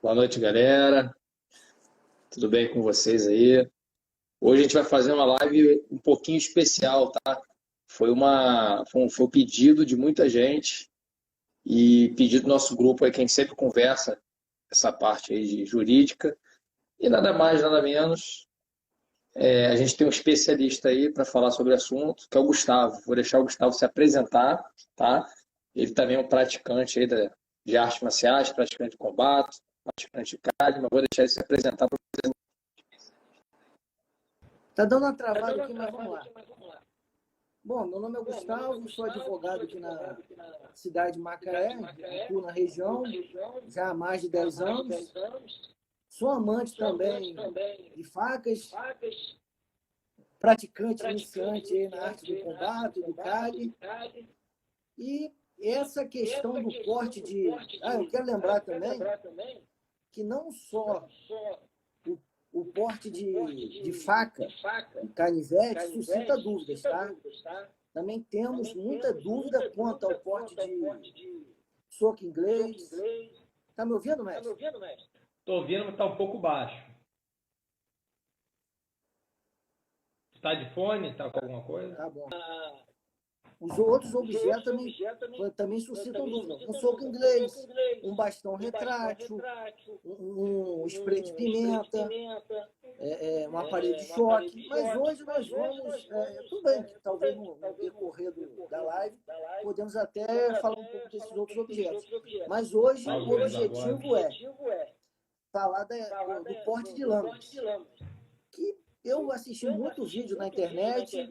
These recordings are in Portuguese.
Boa noite, galera. Tudo bem com vocês aí? Hoje a gente vai fazer uma live um pouquinho especial, tá? Foi um pedido de muita gente e pedido do nosso grupo aí, que a gente sempre conversa essa parte aí de jurídica. E nada mais, nada menos, a gente tem um especialista aí para falar sobre o assunto, que é o Gustavo. Vou deixar o Gustavo se apresentar, tá? Ele também é um praticante aí de artes marciais, praticante de combate, praticante de cardio, mas vou deixar ele se apresentar. Tá dando uma travada aqui, mas vamos lá. Bom, meu nome é Gustavo, sou advogado aqui na cidade de Macaé, atuo na região já há mais de 10 anos. Sou amante também de facas, praticante iniciante aí na arte do combate, do CAD. E essa questão do corte de... eu quero lembrar também que não só o porte de faca e canivete suscita dúvidas, tá? Também temos muita dúvida quanto ao porte de soco inglês. Tá me ouvindo, mestre? Estou ouvindo, mas está um pouco baixo. Está de fone? Está com alguma coisa? Tá bom. Os outros objetos também suscitam dúvida. Um soco inglês, um bastão retrátil, um spray de pimenta, um aparelho de choque. Mas hoje nós vamos, tudo bem, que talvez no decorrer da live, podemos até falar um pouco desses outros objetos. Mas hoje o objetivo é falar do porte de lâminas. Que eu assisti muito vídeo na internet.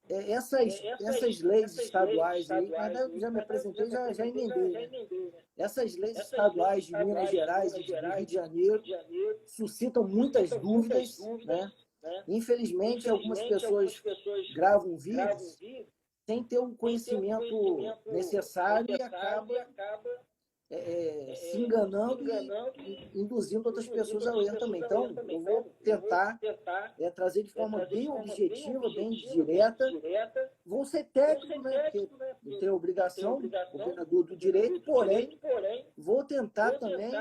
Essas leis estaduais aí, mas já me apresentei, já emendei, né? Essas leis estaduais de Minas Gerais e de Rio de Janeiro suscitam muitas dúvidas, né? Infelizmente, algumas pessoas gravam vídeos sem ter o conhecimento necessário e acaba se enganando e induzindo outras pessoas ao erro também. Então, eu vou tentar trazer de forma bem objetiva, bem direta. Vou ser técnico, né? Porque eu tenho a obrigação, coordenador do direito, porém, vou tentar também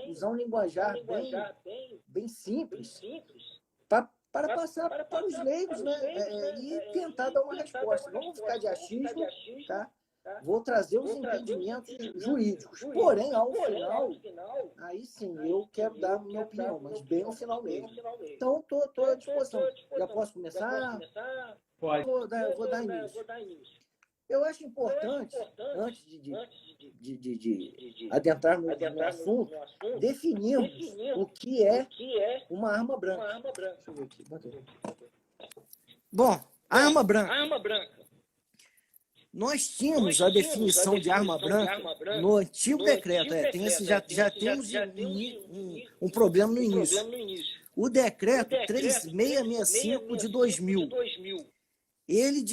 usar um linguajar bem simples para passar para os leigos, né? E tentar dar uma resposta. Não vou ficar de achismo, tá? Vou trazer os entendimentos jurídicos. Porém, ao final, aí sim, eu quero dar a minha opinião, mas bem ao final mesmo. Então, estou à disposição. Já posso começar? Pode. Vou dar início. Eu acho importante, antes de adentrar no assunto, definirmos o que é uma arma branca. Deixa eu ver aqui. Bom, a arma branca. Nós tínhamos a definição de arma branca no antigo decreto. Já temos um problema no início. O decreto 3665 de 2000. Ele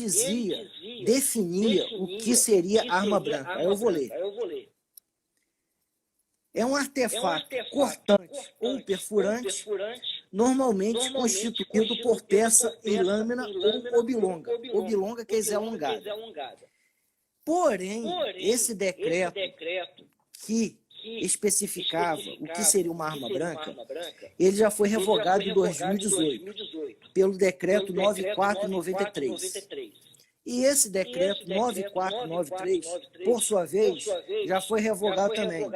definia o que seria arma branca. Aí eu vou ler. É um artefato cortante ou perfurante, normalmente constituído por peça em lâmina ou oblonga. Oblonga quer dizer alongada. Porém, esse decreto que especificava o que seria uma arma branca, ele já foi revogado em 2018, pelo decreto 9493. E esse decreto 9493, por sua vez, já foi revogado também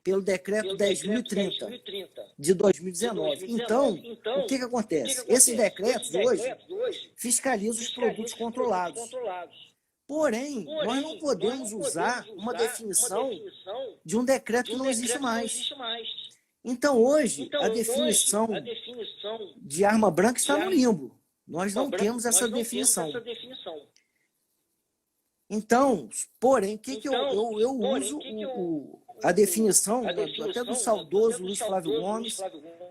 pelo decreto 10.030 de 2019. Então, o que acontece? Esses decretos hoje fiscalizam os produtos controlados. Porém, nós não podemos usar uma definição de um decreto que não existe mais. Então, hoje, a definição de arma branca está no limbo. Nós não temos essa definição. Então, porém, o que eu uso a definição até do saudoso Luiz Flávio Gomes,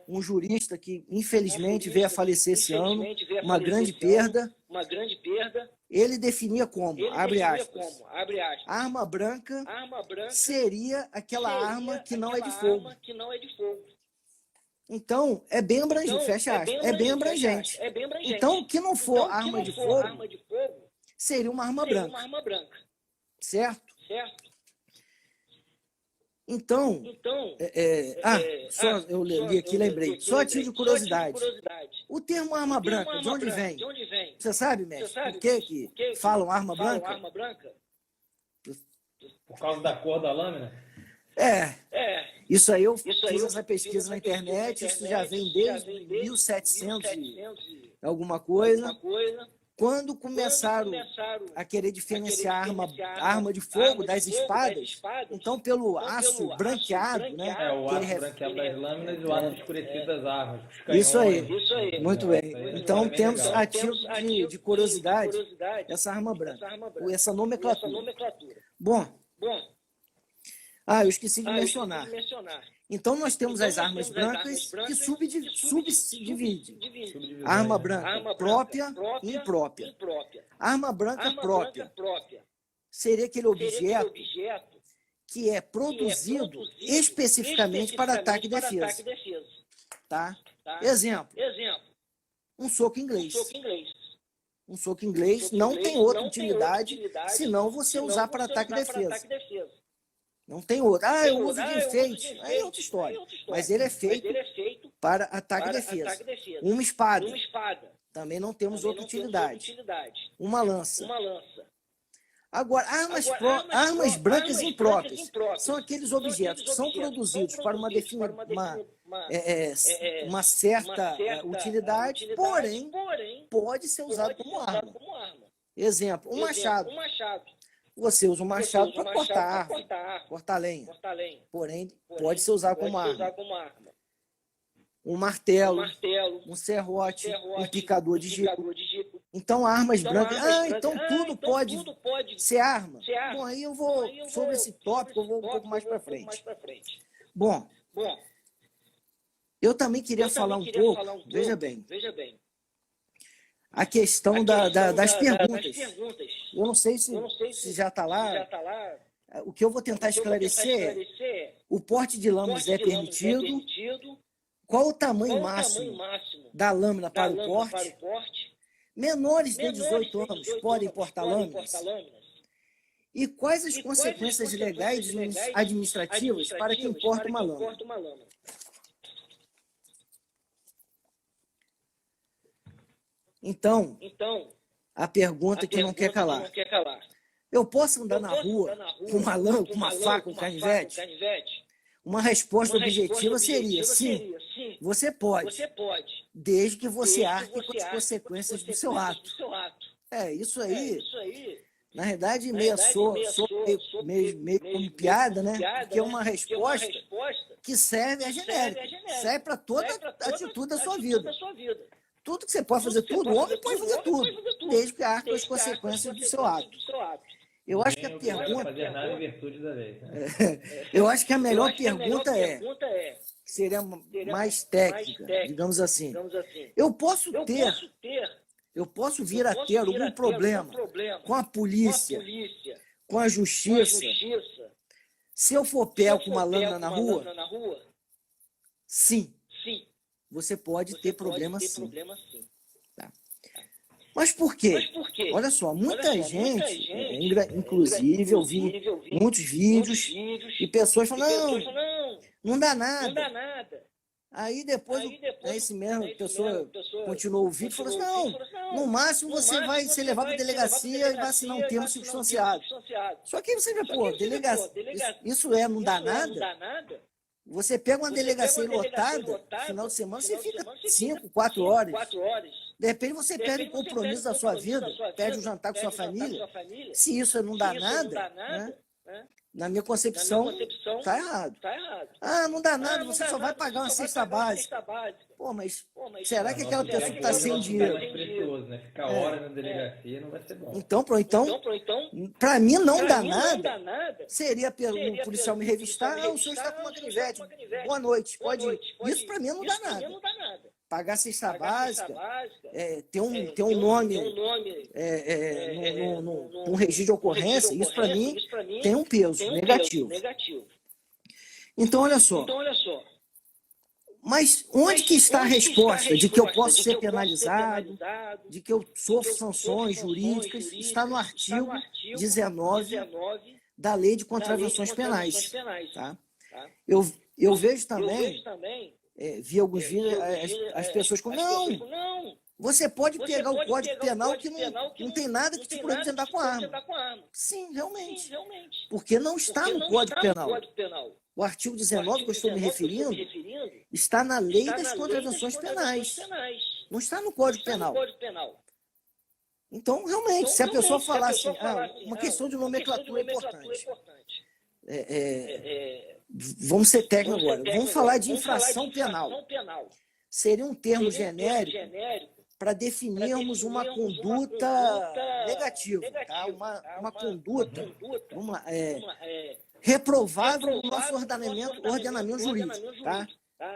um jurista que, infelizmente, veio a falecer esse ano, uma grande perda. Ele definia como, abre aspas, arma branca seria aquela arma que não é de fogo. Então, é bem abrangente, fecha aspas, é bem abrangente. Então, o que não for arma de fogo seria uma arma branca. Certo? Então, só eu li aqui, lembrei. Só a título de curiosidade. O termo arma branca, de onde vem? Você sabe, mestre, por que falam arma branca? Por causa da cor da lâmina? Isso aí eu fiz essa pesquisa na internet, isso já vem desde 1700 e alguma coisa. Quando começaram a querer diferenciar arma de fogo das espadas, então pelo aço branqueado, né? O aço branqueado das lâminas e o aço escurecido das armas. Isso aí, muito bem. Então temos a título de curiosidade essa arma branca, essa nomenclatura. Bom, eu esqueci de mencionar. Então, nós temos as armas brancas que subdividem. Arma branca própria e imprópria. Arma branca própria seria aquele objeto que é produzido especificamente para ataque e defesa. Tá? Exemplo, um soco inglês. Um soco inglês não tem outra utilidade senão você usar para ataque e defesa. Não tem outro. Eu uso de enfeite. Aí é outra história. Mas ele é feito para ataque e defesa. Uma espada. Também não temos outra utilidade. Uma lança. Agora, armas brancas impróprias são aqueles objetos que são produzidos para uma certa utilidade, porém, pode ser usado como arma. Exemplo, um machado. Você usa um machado para cortar árvore, cortar lenha. Porém, pode ser usado como arma. Um martelo, um serrote, um picador de jico. Então, armas brancas. Então tudo pode ser arma. Bom, aí eu vou, sobre esse tópico, eu vou um pouco mais para frente. Bom, eu também queria falar um pouco, veja bem, a questão das perguntas. Eu não sei se já está lá. O que eu vou tentar esclarecer é: o porte de lâminas é permitido? Qual o tamanho máximo da lâmina para o porte? Menores de 18 anos podem portar lâminas? E quais as consequências legais e administrativas para quem porta uma lâmina? Então, a pergunta que não quer calar. Eu posso andar na rua com uma lâmina, com uma faca, um canivete? Uma resposta objetiva seria: sim, você pode, desde que você arque com as consequências do seu ato. Isso aí, na verdade, meio como piada, né? Porque é uma resposta que serve a genérica, serve para toda a atitude da sua vida. Tudo que você pode fazer, tudo, o homem pode fazer tudo, desde que arque com as consequências do seu ato. Eu acho que a pergunta... Eu acho que a melhor pergunta seria mais técnica, digamos assim. Eu posso vir a ter algum problema com a polícia, com a justiça, se eu for pego com uma lâmina na rua? Sim. Você pode ter problema sim. Tá. Mas por quê? Olha só, muita gente, inclusive eu vi muitos vídeos e pessoas falando, não dá nada. Aí depois, esse mesmo pessoa continuou o vídeo e falou assim: no máximo você vai ser levado para a delegacia e vai assinar um termo circunstanciado. Só que você vê, delegacia, isso não dá nada? Você pega uma delegacia lotada, no final de semana você fica 5, 4 horas. De repente você perde o compromisso da sua vida, perde o jantar com sua família. Se isso não dá nada, né? Na minha concepção, está errado. Não dá nada, você só vai pagar uma cesta básica. Mas será que aquela pessoa que está sem dinheiro... É precioso, né? Ficar horas na delegacia não vai ser bom. Então, para mim não dá nada, seria o policial me revistar: o senhor está com uma canivete, boa noite, pode ir. Isso para mim não dá nada. Pagar cesta básica, ter um nome, um registro de ocorrência, isso para mim tem um peso negativo. Então, olha só. Mas onde que está a resposta de que eu posso ser penalizado, de que eu sofro sanções jurídicas? Está no artigo 19 da Lei de Contravenções Penais. Tá? Eu vejo também, vi alguns vídeos, as pessoas com não, você pode pegar o Código Penal que não tem nada que te proíbe de andar com arma. Sim, realmente. Porque não está no Código Penal. O artigo 19, que eu estou me referindo, está na Lei das Contravenções Penais. Não está no Código Penal. Então, realmente, se a pessoa falar assim, uma questão de nomenclatura é importante. Vamos ser técnicos agora. Vamos falar de infração penal. Seria um termo genérico para definirmos uma conduta negativa, tá? Uma conduta, vamos lá, reprovável no nosso ordenamento jurídico, tá?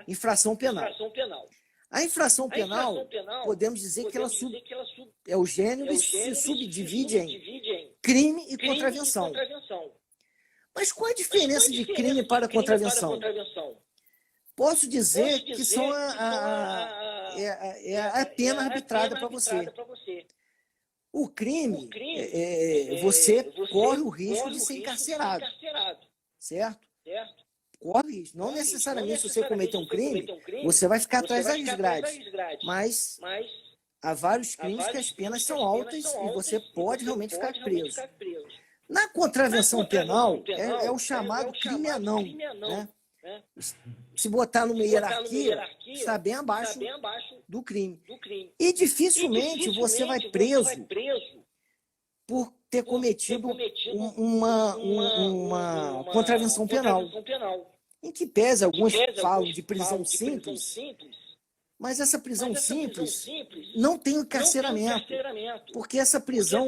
Infração penal. A infração penal, podemos dizer que ela é o gênero e se subdivide em crime e contravenção. Mas qual a diferença de crime para contravenção? Posso dizer que são a pena arbitrada para você. O crime, você corre o risco de ser encarcerado, certo? Corre risco. Não necessariamente se você cometer um crime, você vai ficar atrás das grades. Mas há vários crimes que as penas são altas e você pode realmente ficar preso. Na contravenção penal, é o chamado crime anão, né? Se botar numa hierarquia, está bem abaixo do crime. E dificilmente você vai preso por ter cometido uma contravenção penal. Em que pese, alguns falam de prisão simples, mas essa prisão simples não tem encarceramento, porque essa prisão,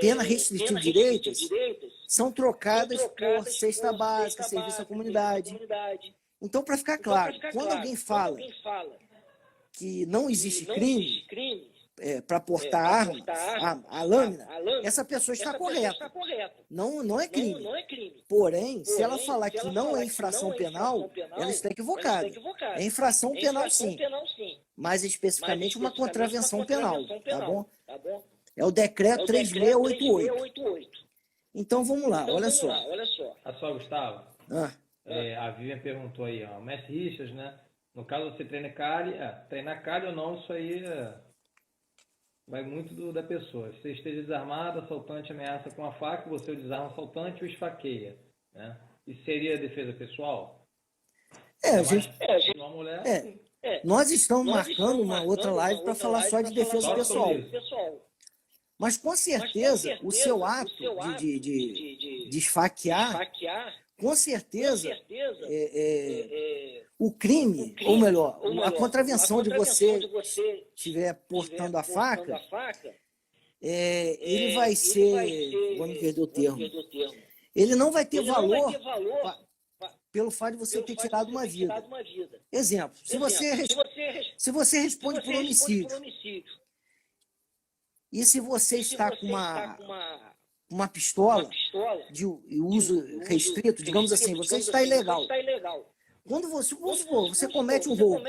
pena restritiva de direitos, são trocadas por cesta básica, serviço à comunidade. Então, para ficar claro, quando alguém fala que não existe crime para portar arma, a lâmina, essa pessoa está correta. Não é crime. Porém, se ela falar que não é infração penal, ela está equivocada. É infração penal, sim. Mas especificamente uma contravenção penal, tá bom? É o decreto 3688. Então vamos lá, olha só. A só, Gustavo. A Vivian perguntou aí, ó, Mestre Richards, né? No caso você treinar cárie ou não, isso aí vai muito da pessoa. Se você esteja desarmado, assaltante ameaça com a faca, você o desarma o assaltante e o esfaqueia, né? Isso seria defesa pessoal? Uma mulher. Nós estamos marcando uma outra live para falar só de defesa pessoal. Mas com certeza o seu ato de esfaquear, com certeza o crime, ou melhor, a contravenção de você estiver portando a faca, ele vai ser, vamos perder o termo, ele não vai ter valor pelo fato de você ter tirado uma vida. Exemplo, se você responde por homicídio, e se você está com uma pistola de uso restrito, digamos assim, você está ilegal. Quando você comete um roubo,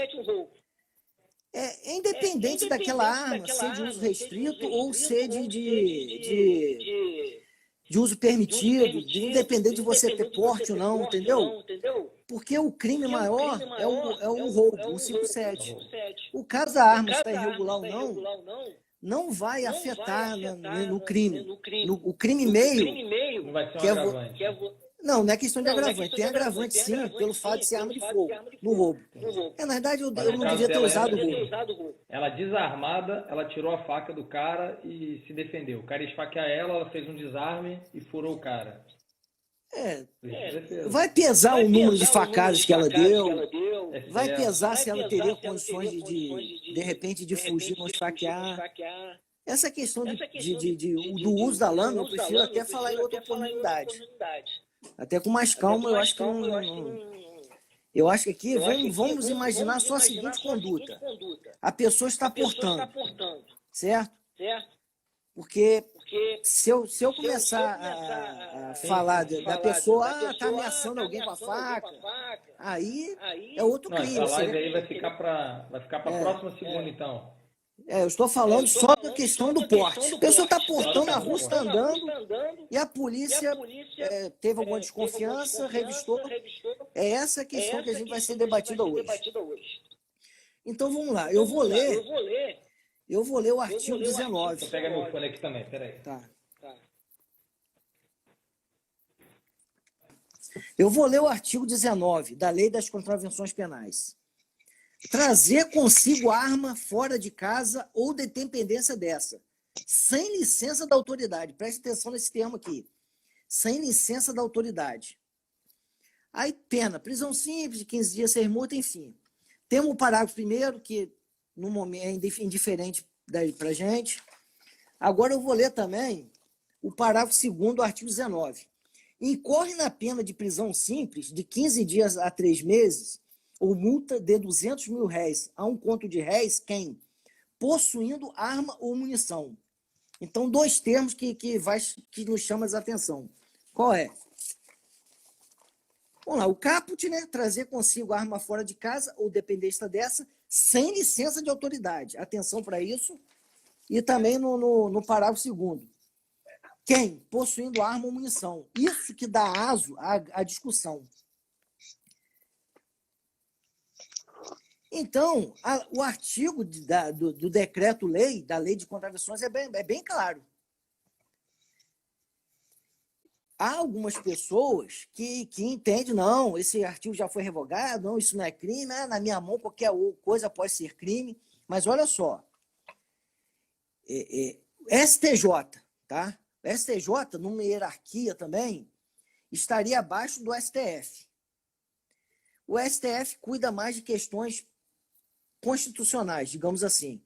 é independente daquela arma ser de uso restrito ou ser de uso permitido, independente de você ter porte ou não, entendeu? Porque o crime maior é o roubo, o 157. O caso da arma estar irregular ou não vai afetar no crime. O crime meio... Não vai ser um agravante. Não é questão de agravante. Tem agravante, sim, pelo fato de ser arma de fogo, no roubo. Na verdade, eu não devia ter usado o roubo. Ela desarmada, ela tirou a faca do cara e se defendeu. O cara ia esfaquear ela fez um desarme e furou o cara. Vai pesar o número de facadas que ela deu, vai pesar se ela teria condições de repente, de fugir, não esfaquear. Essa questão do uso da lâmina, eu prefiro até falar em outra oportunidade. Até com mais calma, eu acho que eu acho que aqui vamos imaginar só a seguinte conduta. A pessoa está portando, certo? Porque se eu começar a falar da pessoa, está ameaçando alguém com a faca, aí é outro crime. Essa live aí vai ficar para a próxima segunda, então. Eu estou falando só da questão do porte. A pessoa está portando na rua, está andando, e a polícia teve alguma desconfiança, revistou. É essa a questão que a gente vai ser debatida hoje. Então, vamos lá. Eu vou ler o artigo 19. Deixa eu pegar meu fone aqui também, peraí. Tá. Eu vou ler o artigo 19 da Lei das Contravenções Penais. Trazer consigo arma fora de casa ou de dependência dessa, sem licença da autoridade. Preste atenção nesse termo aqui. Sem licença da autoridade. Aí, pena, prisão simples, de 15 dias, sem multa, enfim. Temos o parágrafo primeiro, que no momento é indiferente para a gente. Agora eu vou ler também o parágrafo 2º do artigo 19. Incorre na pena de prisão simples de 15 dias a 3 meses ou multa de R$200 mil a um conto de réis quem? Possuindo arma ou munição. Então, 2 termos que nos chamam a atenção. Qual é? Vamos lá, o caput, né? Trazer consigo arma fora de casa ou dependência dessa, sem licença de autoridade. Atenção para isso. E também no parágrafo 2º. Quem? Possuindo arma ou munição. Isso que dá aso à discussão. Então, o artigo do decreto-lei, da Lei de Contravenções, é bem claro. Há algumas pessoas que entendem, não, esse artigo já foi revogado, não, isso não é crime, na minha mão qualquer coisa pode ser crime. Mas olha só, STJ, tá? STJ, numa hierarquia também, estaria abaixo do STF. O STF cuida mais de questões constitucionais, digamos assim.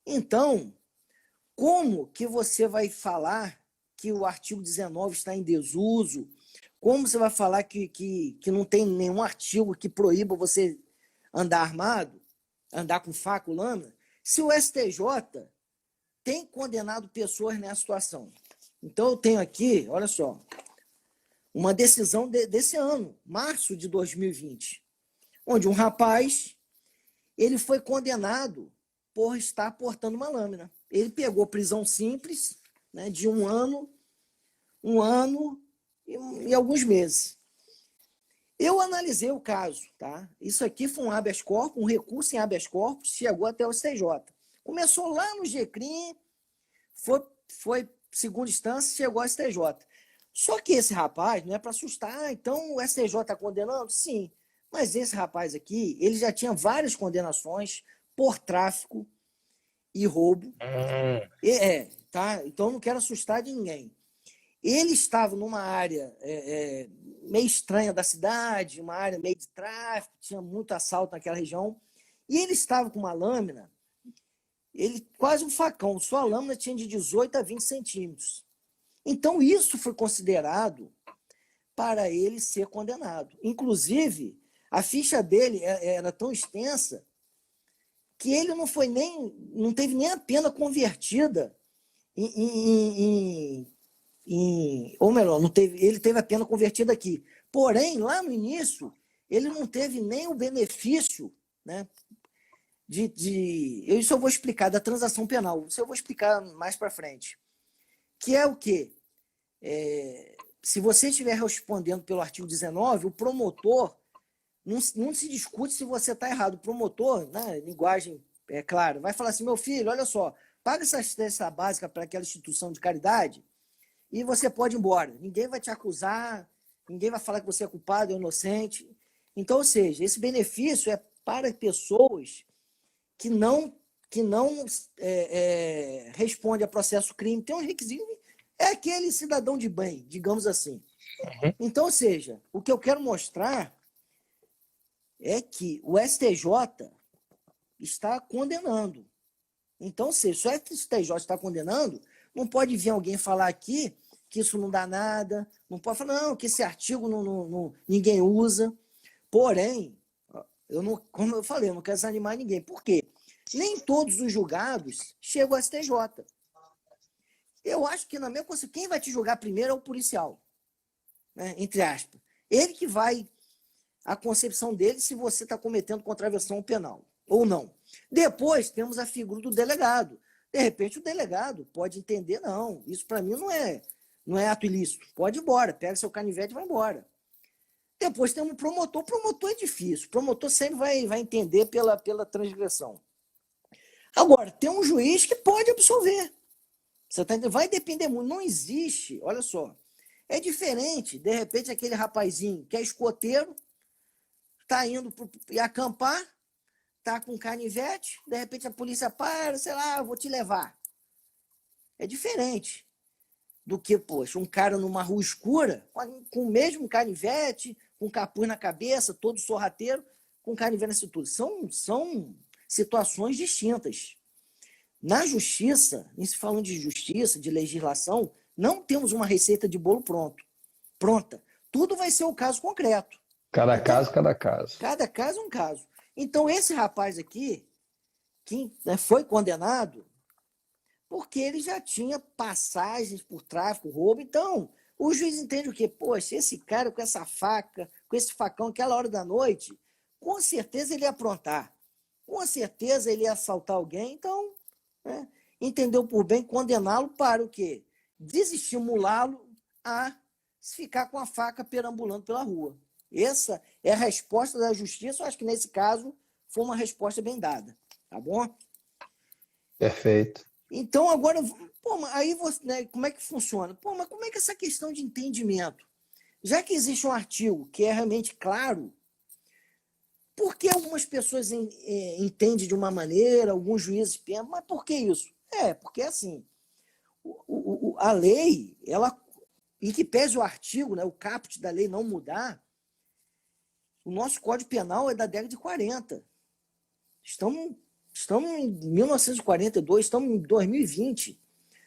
Então, como que você vai falar que o artigo 19 está em desuso? Como você vai falar que não tem nenhum artigo que proíba você andar armado, andar com faca ou lâmina, se o STJ tem condenado pessoas nessa situação? Então, eu tenho aqui, olha só, uma decisão desse ano, março de 2020, onde um rapaz ele foi condenado por estar portando uma lâmina. Ele pegou prisão simples, né, de um ano e alguns meses. Eu analisei o caso, tá? Isso aqui foi um habeas corpus, um recurso em habeas corpus, chegou até o STJ. Começou lá no GCRIM, foi segunda instância, chegou ao STJ. Só que esse rapaz, não é para assustar, então o STJ está condenando? Sim. Mas esse rapaz aqui, ele já tinha várias condenações por tráfico e roubo. Tá? Então não quero assustar de ninguém. Ele estava numa área meio estranha da cidade, uma área meio de tráfico, tinha muito assalto naquela região, e ele estava com uma lâmina, quase um facão, sua lâmina tinha de 18 a 20 centímetros. Então isso foi considerado para ele ser condenado. Inclusive, a ficha dele era tão extensa que ele não teve nem a pena convertida ou melhor, ele teve a pena convertida aqui. Porém, lá no início, ele não teve nem o benefício, né, isso eu vou explicar, da transação penal. Isso eu vou explicar mais para frente. Que é o quê? Se você estiver respondendo pelo artigo 19, o promotor, não se discute se você está errado. O promotor, na linguagem clara, vai falar assim, meu filho, olha só, paga essa assistência básica para aquela instituição de caridade e você pode ir embora. Ninguém vai te acusar, ninguém vai falar que você é culpado ou inocente. Então, ou seja, esse benefício é para pessoas que não respondem a processo crime. Tem um requisito, é aquele cidadão de bem, digamos assim. Uhum. Então, ou seja, o que eu quero mostrar é que o STJ está condenando. Então, se o STJ está condenando, não pode vir alguém falar aqui que isso não dá nada, não pode falar, não, que esse artigo ninguém usa. Porém, como eu falei, eu não quero desanimar ninguém. Por quê? Nem todos os julgados chegam ao STJ. Eu acho que, na minha concepção, quem vai te julgar primeiro é o policial, né? Entre aspas. Ele que vai, a concepção dele, se você está cometendo contravenção penal. ou não. Depois temos a figura do delegado. De repente o delegado pode entender, não, isso para mim não é ato ilícito. Pode ir embora, pega seu canivete e vai embora. Depois temos o promotor. O promotor é difícil. O promotor sempre vai entender pela transgressão. Agora, tem um juiz que pode absolver. Você tá entendendo? Vai depender muito. Não existe, olha só. É diferente, de repente, aquele rapazinho que é escoteiro, está indo acampar, está com canivete, de repente a polícia para, sei lá, vou te levar. É diferente do que, poxa, um cara numa rua escura, com o mesmo canivete, com capuz na cabeça, todo sorrateiro, com canivete na cintura. São situações distintas. Na justiça, se falando de justiça, de legislação, não temos uma receita de bolo pronta. Tudo vai ser o caso concreto. Cada caso. Cada caso é um caso. Então, esse rapaz aqui, que foi condenado, porque ele já tinha passagens por tráfico, roubo. Então, o juiz entende o quê? Poxa, esse cara com essa faca, com esse facão, aquela hora da noite, com certeza ele ia aprontar. Com certeza ele ia assaltar alguém. Então, entendeu por bem condená-lo para o quê? Desestimulá-lo a ficar com a faca perambulando pela rua. Essa é a resposta da justiça. Eu acho que nesse caso foi uma resposta bem dada. Tá bom? Perfeito. Então, agora, aí você, né, como é que funciona? Mas como é que essa questão de entendimento? Já que existe um artigo que é realmente claro, por que algumas pessoas entendem de uma maneira, alguns juízes pensam, mas por que isso? Porque assim, a lei, ela, em que pese o artigo, né, o caput da lei não mudar, o nosso Código Penal é da década de 40. Estamos em 1942, estamos em 2020.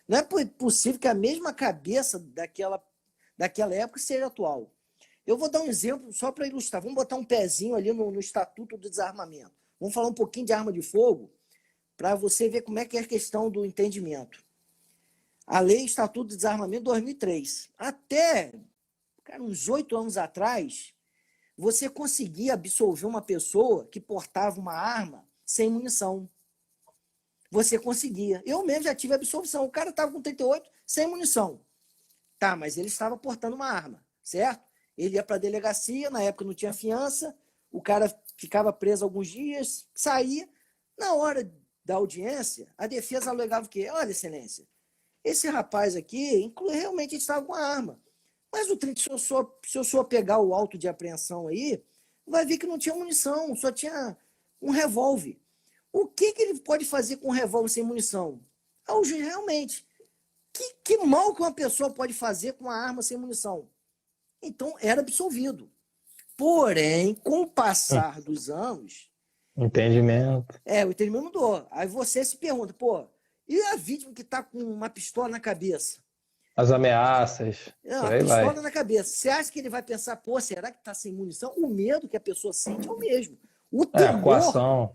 Não é possível que a mesma cabeça daquela época seja atual. Eu vou dar um exemplo só para ilustrar. Vamos botar um pezinho ali no Estatuto do Desarmamento. Vamos falar um pouquinho de arma de fogo para você ver como é que é a questão do entendimento. A Lei Estatuto do Desarmamento 2003. Até uns 8 anos atrás, você conseguia absolver uma pessoa que portava uma arma sem munição. Você conseguia. Eu mesmo já tive absolvição. O cara estava com 38 sem munição. Tá, mas ele estava portando uma arma, certo? Ele ia para a delegacia, na época não tinha fiança, o cara ficava preso alguns dias, saía. Na hora da audiência, a defesa alegava o quê? Olha, excelência, esse rapaz aqui, realmente estava com a arma. Mas se o senhor pegar o auto de apreensão aí, vai ver que não tinha munição, só tinha um revólver. O que ele pode fazer com um revólver sem munição? O juiz, realmente, que mal que uma pessoa pode fazer com uma arma sem munição? Então, era absolvido. Porém, com o passar dos anos... Entendimento. O entendimento mudou. Aí você se pergunta, e a vítima que está com uma pistola na cabeça? As ameaças. A pistola na cabeça. Você acha que ele vai pensar, será que está sem munição? O medo que a pessoa sente é o mesmo. A coação.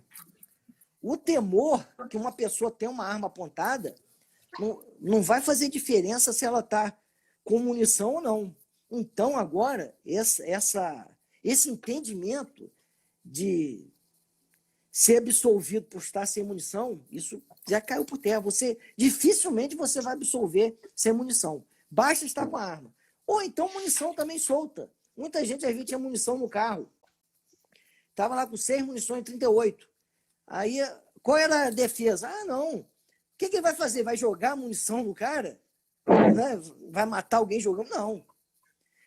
O temor que uma pessoa tem uma arma apontada não vai fazer diferença se ela está com munição ou não. Então, agora, esse entendimento de ser absolvido por estar sem munição, isso já caiu por terra. Dificilmente você vai absolver sem munição. Basta estar com a arma. Ou então munição também solta. Muita gente às vezes tinha munição no carro. Estava lá com 6 munições 38. Aí, qual era a defesa? Não. O que ele vai fazer? Vai jogar munição no cara? Vai matar alguém jogando? Não.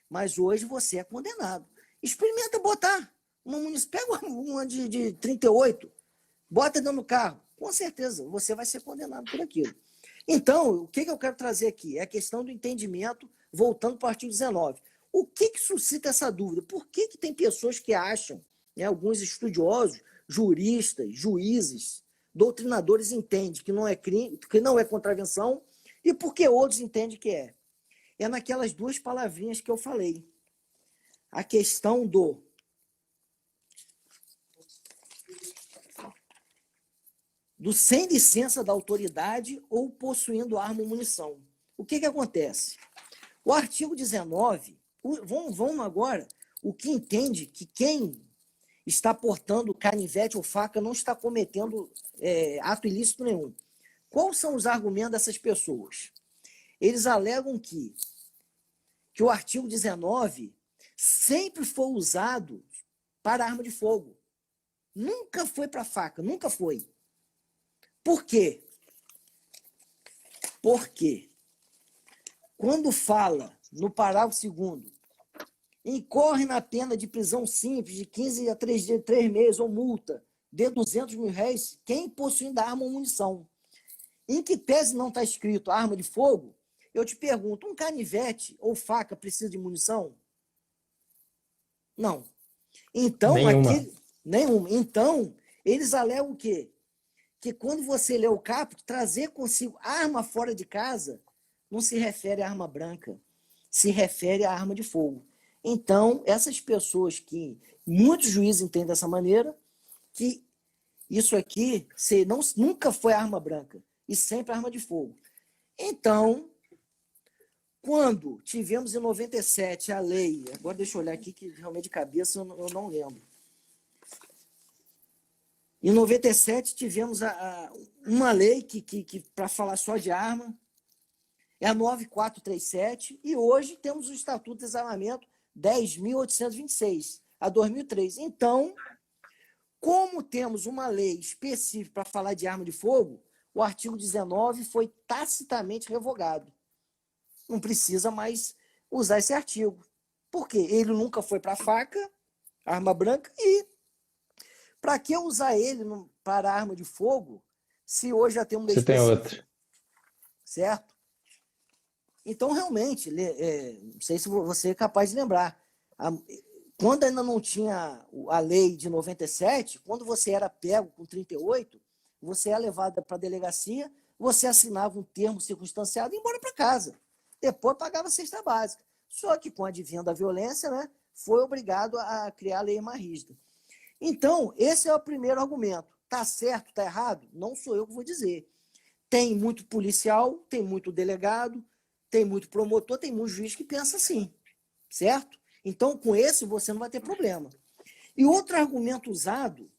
Mas hoje você é condenado. Experimenta botar uma munição. Pega uma de 38, bota dentro do carro. Com certeza, você vai ser condenado por aquilo. Então, o que eu quero trazer aqui? É a questão do entendimento, voltando para o artigo 19. O que suscita essa dúvida? Por que tem pessoas que acham, alguns estudiosos, juristas, juízes, doutrinadores entendem que não é crime, que não é contravenção, e por que outros entendem que é? É naquelas 2 palavrinhas que eu falei. A questão do sem licença da autoridade ou possuindo arma ou munição. O que acontece? O artigo 19, vamos agora, o que entende que quem está portando canivete ou faca, não está cometendo ato ilícito nenhum. Quais são os argumentos dessas pessoas? Eles alegam que o artigo 19 sempre foi usado para arma de fogo. Nunca foi para faca, nunca foi. Por quê? Porque quando fala no parágrafo 2º, incorre na pena de prisão simples de 15 a 3 meses ou multa de R$200 mil quem possuindo arma ou munição. Em que tese não está escrito arma de fogo? Eu te pergunto, um canivete ou faca precisa de munição? Não. Então, nenhuma. Então, eles alegam o quê? Que quando você lê o caput, trazer consigo arma fora de casa não se refere à arma branca, se refere à arma de fogo. Então, essas pessoas que muitos juízes entendem dessa maneira, que isso aqui nunca foi arma branca e sempre arma de fogo. Então, quando tivemos em 97 a lei, agora deixa eu olhar aqui que realmente de cabeça eu não lembro. Em 97 tivemos uma lei que para falar só de arma, é a 9437, e hoje temos o Estatuto de Desarmamento 10.826, a 2003. Então, como temos uma lei específica para falar de arma de fogo, o artigo 19 foi tacitamente revogado. Não precisa mais usar esse artigo. Por quê? Ele nunca foi para faca, arma branca, e para que usar ele para arma de fogo, se hoje já tem uma lei específica? Tem outra. Certo? Então, realmente, não sei se você é capaz de lembrar, quando ainda não tinha a lei de 97, quando você era pego com 38, você era levado para a delegacia, você assinava um termo circunstanciado e ia embora para casa. Depois pagava a cesta básica. Só que com o advento da violência, né, foi obrigado a criar a lei mais rígida. Então, esse é o primeiro argumento. Está certo, está errado? Não sou eu que vou dizer. Tem muito policial, tem muito delegado, tem muito promotor, tem muito juiz que pensa assim, certo? Então, com esse, você não vai ter problema. E outro argumento usado,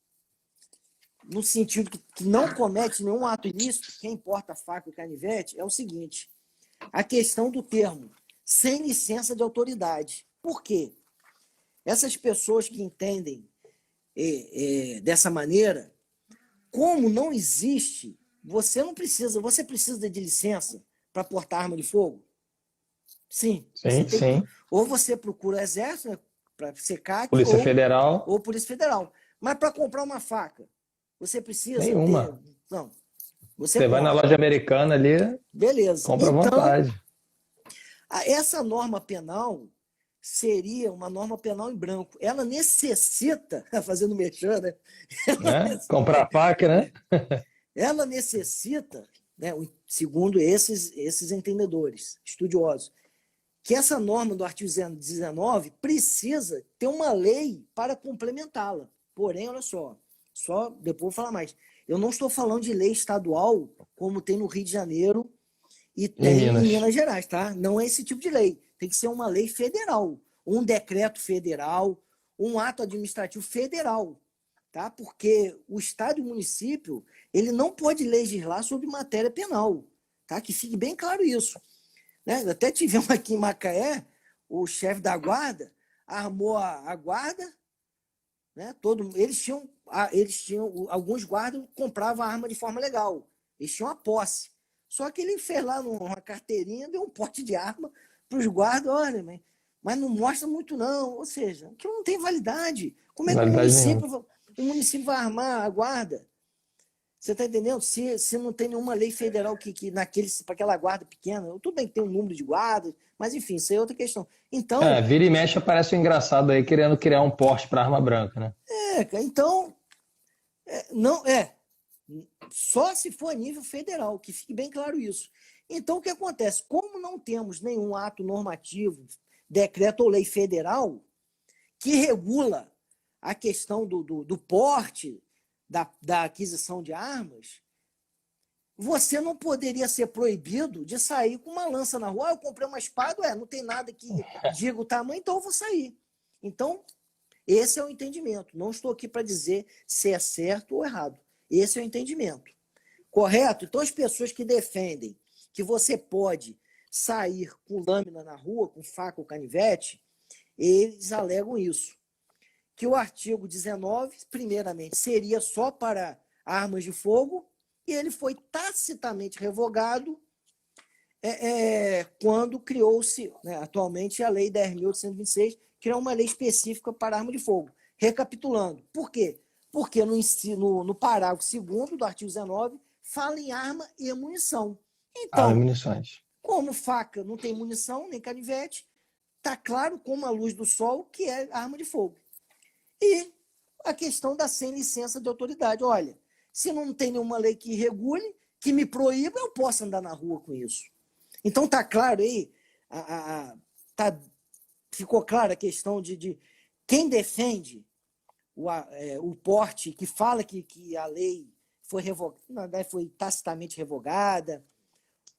no sentido que não comete nenhum ato ilícito, quem porta faca e canivete, é o seguinte: a questão do termo sem licença de autoridade. Por quê? Essas pessoas que entendem dessa maneira, como não existe, você precisa de licença para portar arma de fogo? Sim. Sim. Ou você procura o exército, né, para ser CAC, Polícia Federal. Ou Polícia Federal. Mas para comprar uma faca, você precisa Nenhuma. Não. Você vai na loja americana ali, beleza. Compra à vontade. Essa norma penal seria uma norma penal em branco. Ela necessita, fazendo mexer, né? Comprar faca, né? Ela necessita, né, segundo esses entendedores, estudiosos, que essa norma do artigo 19 precisa ter uma lei para complementá-la. Porém, olha só depois vou falar mais. Eu não estou falando de lei estadual, como tem no Rio de Janeiro e tem em Minas Gerais, tá? Não é esse tipo de lei. Tem que ser uma lei federal, um decreto federal, um ato administrativo federal, tá? Porque o Estado e o município, ele não pode legislar sobre matéria penal, tá? Que fique bem claro isso. Né? Até tivemos aqui em Macaé, o chefe da guarda armou a guarda, né? Eles tinham, alguns guardas compravam a arma de forma legal, eles tinham a posse. Só que ele fez lá uma carteirinha, deu um porte de arma para os guardas, olha, mas não mostra muito não, ou seja, aquilo não tem validade. Como é que o município vai armar a guarda? Você está entendendo? Se não tem nenhuma lei federal que para aquela guarda pequena, tudo bem que tem um número de guardas, mas enfim, isso é outra questão. Então, vira e mexe aparece um engraçado aí querendo criar um porte para arma branca, né? Então, só se for a nível federal, que fique bem claro isso. Então, o que acontece? Como não temos nenhum ato normativo, decreto ou lei federal que regula a questão do porte, da aquisição de armas, você não poderia ser proibido de sair com uma lança na rua. Eu comprei uma espada, não tem nada que diga o tamanho, então eu vou sair. Então, Esse é o entendimento. Não estou aqui para dizer se é certo ou errado. Esse é o entendimento. Correto? Então, as pessoas que defendem que você pode sair com lâmina na rua, com faca ou canivete, eles alegam isso. Que o artigo 19, primeiramente, seria só para armas de fogo, e ele foi tacitamente revogado quando criou-se, né, atualmente, a Lei 10.826, que é uma lei específica para arma de fogo. Recapitulando, por quê? Porque no parágrafo 2º do artigo 19, fala em arma e munição. Então, munições. como faca não tem munição, nem canivete, está claro como a luz do sol que é arma de fogo. E a questão da sem licença de autoridade. Olha, se não tem nenhuma lei que regule, que me proíba, eu posso andar na rua com isso. Então está claro aí, ficou clara a questão de quem defende o porte, que fala que a lei foi tacitamente revogada,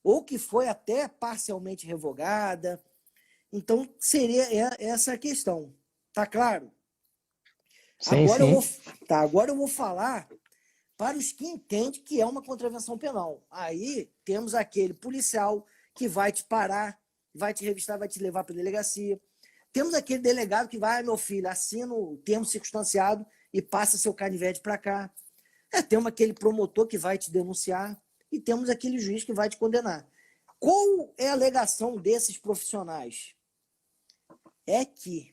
ou que foi até parcialmente revogada. Então, seria essa a questão. Tá claro? Sim, Agora eu vou falar para os que entendem que é uma contravenção penal. Aí temos aquele policial que vai te parar, vai te revistar, vai te levar para a delegacia. Temos aquele delegado que vai, meu filho, assina o termo circunstanciado e passa seu canivete para cá. Temos aquele promotor que vai te denunciar e temos aquele juiz que vai te condenar. Qual é a alegação desses profissionais? É que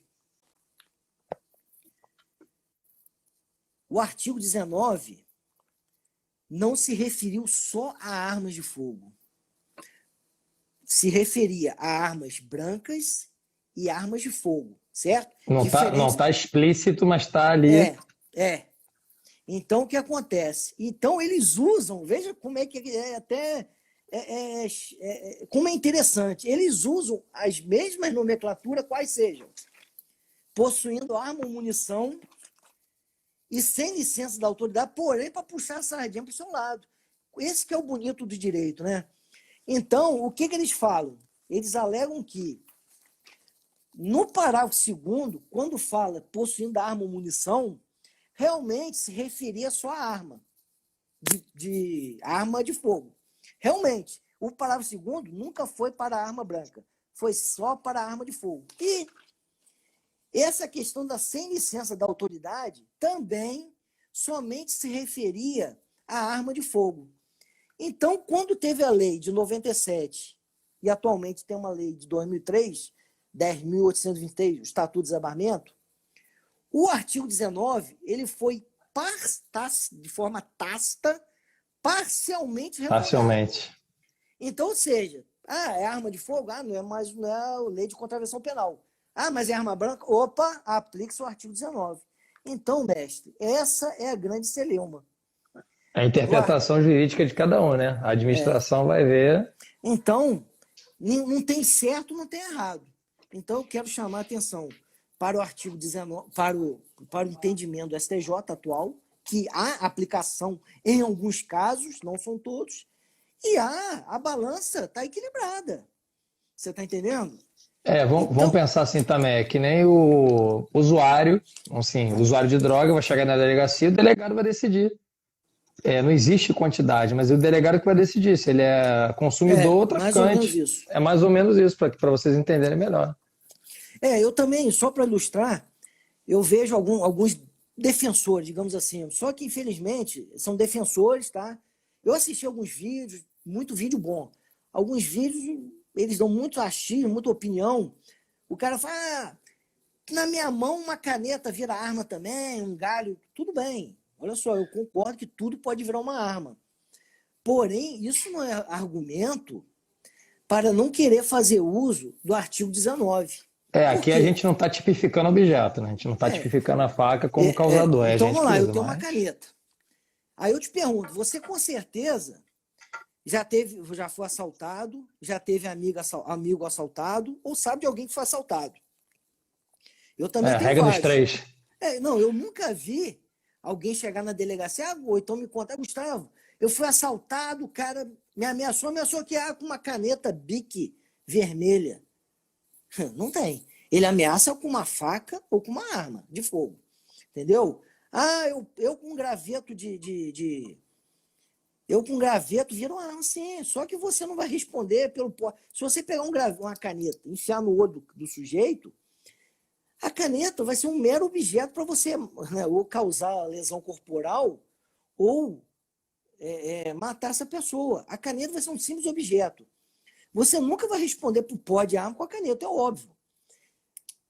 o artigo 19 não se referiu só a armas de fogo. Se referia a armas brancas e armas de fogo, certo? Não tá explícito, mas está ali. Então, o que acontece? Então, eles usam, veja como é que como é interessante, eles usam as mesmas nomenclaturas, quais sejam, possuindo arma ou munição e sem licença da autoridade, porém, para puxar a sardinha para o seu lado. Esse que é o bonito do direito, né? Então, o que eles falam? Eles alegam que, no parágrafo 2º, quando fala possuindo arma ou munição, realmente se referia só à arma, de arma de fogo. Realmente, o parágrafo 2º nunca foi para a arma branca, foi só para a arma de fogo. E essa questão da sem licença da autoridade também somente se referia à arma de fogo. Então, quando teve a lei de 97 e atualmente tem uma lei de 2003, 10.823, o Estatuto de Desarmamento, o artigo 19 ele foi de forma tácita, parcialmente revogado. Parcialmente. Então, ou seja, é arma de fogo? Não é lei de contravenção penal. Mas é arma branca? Opa, aplique-se o artigo 19. Então, mestre, essa é a grande celeuma. A interpretação jurídica de cada um, né? A administração vai ver. Então, não tem certo, não tem errado. Então, eu quero chamar a atenção para o artigo 19, para o entendimento do STJ atual, que há aplicação em alguns casos, não são todos, e a balança está equilibrada. Você está entendendo? Vamos pensar assim também, é que nem o usuário, assim, o usuário de droga vai chegar na delegacia, o delegado vai decidir. Não existe quantidade, mas é o delegado que vai decidir se ele é consumidor ou traficante. Mais ou menos isso. É mais ou menos isso, para vocês entenderem melhor. Eu também, só para ilustrar, eu vejo alguns defensores, digamos assim, só que infelizmente são defensores, tá? Eu assisti alguns vídeos, muito vídeo bom. Alguns vídeos, eles dão muito achismo, muita opinião. O cara fala, na minha mão uma caneta vira arma também, um galho, tudo bem. Olha só, eu concordo que tudo pode virar uma arma. Porém, isso não é argumento para não querer fazer uso do artigo 19. Aqui a gente não está tipificando objeto, né? A gente não está tipificando a faca como causador. Então, vamos lá, eu tenho uma caneta. Aí eu te pergunto, você com certeza já foi assaltado, já teve amigo assaltado, ou sabe de alguém que foi assaltado? Eu também tenho regra vários. dos 3. Eu nunca vi alguém chegar na delegacia, ou então me contar, Gustavo, eu fui assaltado, o cara me ameaçou que com uma caneta Bic vermelha. Não tem. Ele ameaça com uma faca ou com uma arma de fogo. Entendeu? Ah, eu com graveto eu com graveto viro uma arma, sim. Só que você não vai responder pelo porte. Se você pegar uma caneta e enfiar no olho do sujeito, a caneta vai ser um mero objeto para você, né, ou causar lesão corporal ou matar essa pessoa. A caneta vai ser um simples objeto. Você nunca vai responder por pó de arma com a caneta, é óbvio.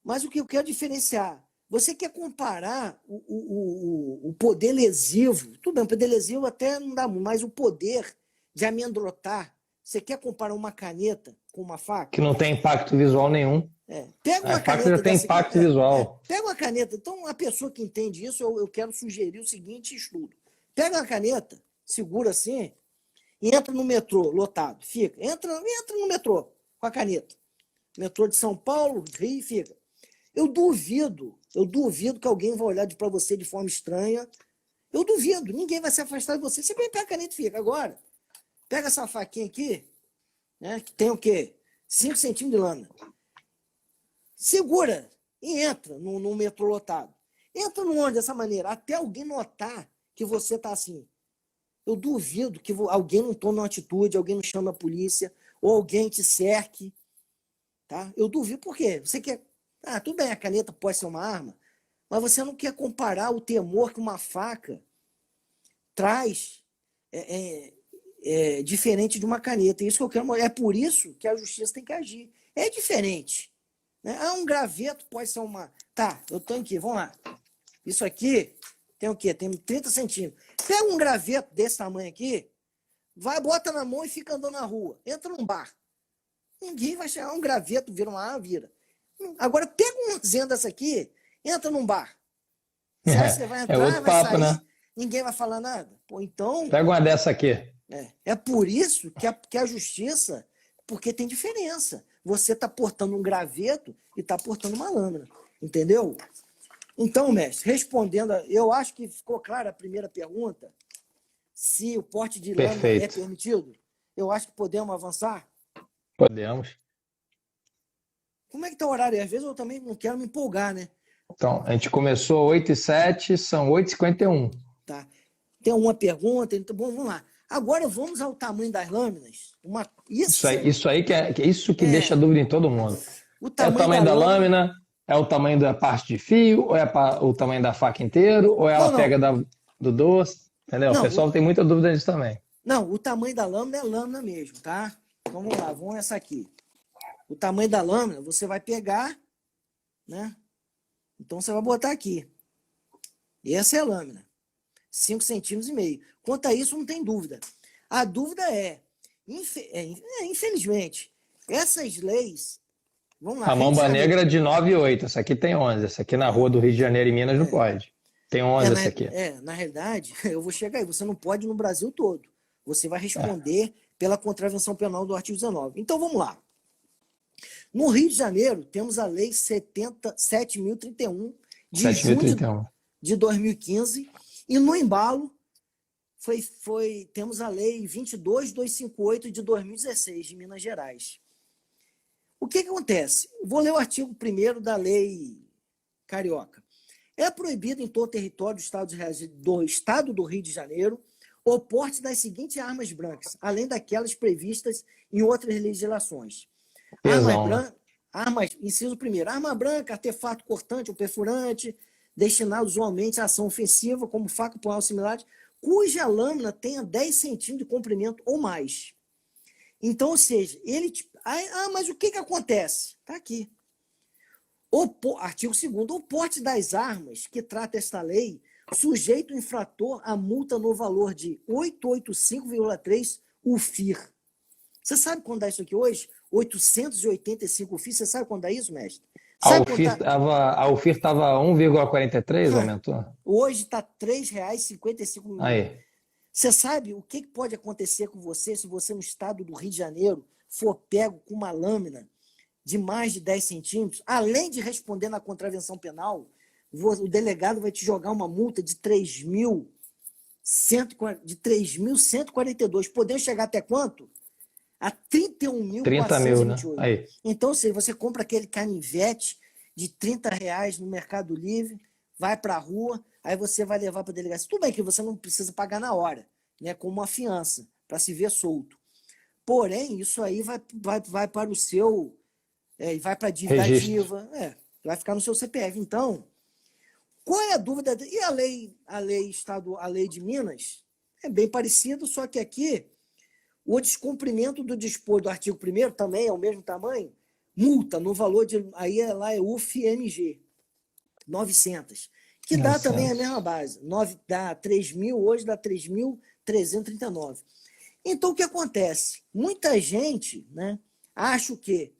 Mas o que eu quero diferenciar, você quer comparar o poder lesivo, tudo bem, o poder lesivo até não dá muito, mas o poder de amedrontar, você quer comparar uma caneta com uma faca? Que não tem impacto visual nenhum. Pega uma a faca caneta já tem impacto visual. Pega uma caneta. Então, a pessoa que entende isso, eu quero sugerir o seguinte estudo. Pega uma caneta, segura assim, e entra no metrô, lotado. Fica. Entra no metrô com a caneta. Metrô de São Paulo, Rio, fica. Eu duvido que alguém vai olhar para você de forma estranha. Eu duvido. Ninguém vai se afastar de você. Você pega a caneta e fica. Agora, pega essa faquinha aqui, né, que tem o quê? 5 centímetros de lâmina. Segura e entra no metrô lotado. Entra no ônibus dessa maneira, até alguém notar que você está assim. Eu duvido que alguém não tome uma atitude, alguém não chame a polícia, ou alguém te cerque. Tá? Eu duvido. Por quê? Você quer... tudo bem, a caneta pode ser uma arma, mas você não quer comparar o temor que uma faca traz diferente de uma caneta. Isso que eu quero. É por isso que a justiça tem que agir. É diferente. Né? Um graveto pode ser uma... Tá, eu tô aqui, vamos lá. Isso aqui tem o quê? Tem 30 centímetros. Pega um graveto desse tamanho aqui, vai, bota na mão e fica andando na rua. Entra num bar. Ninguém vai chegar. Um graveto vira uma arma, vira. Agora, pega uma zenha dessa aqui, entra num bar. Você acha que você vai entrar, outro vai papo, sair, né? ninguém vai falar nada? Pô, então... Pega uma dessa aqui. É por isso que a justiça... Porque tem diferença. Você está portando um graveto e está portando uma lâmina. Entendeu? Então, mestre, respondendo... Eu acho que ficou clara a primeira pergunta. Se o porte de lâmina é permitido, eu acho que podemos avançar. Podemos. Como é que está o horário? Às vezes eu também não quero me empolgar, né? Então, a gente começou 8h07, são 8h51. Tá. Tem uma pergunta, então vamos lá. Agora vamos ao tamanho das lâminas. Isso aí que é isso que deixa dúvida em todo mundo. O tamanho da lâmina, é o tamanho da parte de fio, ou é o tamanho da faca inteiro, ou ela pega do doce, entendeu? O pessoal tem muita dúvida disso também. Não, o tamanho da lâmina é lâmina mesmo, tá? Então, vamos lá, vamos essa aqui. O tamanho da lâmina, você vai pegar, né? Então, você vai botar aqui. Essa é a lâmina. 5,5 centímetros. Quanto a isso, não tem dúvida. A dúvida infelizmente, essas leis... Vamos lá. A mamba negra de 9,8. Essa aqui tem 11. Essa aqui na rua do Rio de Janeiro e Minas não pode. Tem 11 essa aqui. Na realidade, eu vou chegar aí. Você não pode no Brasil todo. Você vai responder pela contravenção penal do artigo 19. Então, vamos lá. No Rio de Janeiro, temos a Lei 7.031, de junho de 2015, e no embalo temos a Lei 22.258 de 2016, de Minas Gerais. O que acontece? Vou ler o artigo 1º da Lei Carioca. É proibido em todo o território do Estado do Rio de Janeiro o porte das seguintes armas brancas, além daquelas previstas em outras legislações. Inciso 1º, arma branca, artefato cortante ou perfurante, destinado usualmente à ação ofensiva, como faca, punhal similares, cuja lâmina tenha 10 centímetros de comprimento ou mais. Então, ou seja, mas o que acontece? Está aqui. Artigo 2º, o porte das armas que trata esta lei sujeita o infrator a multa no valor de 885,3 UFIR. Você sabe quando dá isso aqui hoje? 885 UFIR. Você sabe quando dá isso, mestre? A UFIR estava 1,43, aumentou? Hoje está R$ 3,55. Aí. Você sabe o que pode acontecer com você se você, no estado do Rio de Janeiro, for pego com uma lâmina de mais de 10 centímetros? Além de responder na contravenção penal, o delegado vai te jogar uma multa de 3.142. Podendo chegar até quanto? A 31.428. 30 mil, né? Aí. Então, se você compra aquele canivete de R$ 30 no Mercado Livre, vai para a rua, aí você vai levar para a delegacia. Tudo bem que você não precisa pagar na hora, né, como uma fiança, para se ver solto. Porém, isso aí vai para o seu... vai para a dívida ativa, vai ficar no seu CPF. Então, qual é a dúvida? E a lei de Minas é bem parecida, só que aqui o descumprimento do dispor do artigo 1º também é o mesmo tamanho, multa no valor de... Aí lá é UFMG, 900, que dá também a mesma base. Dá 3.000, hoje dá 3.339. Então, o que acontece? Muita gente, né, acha que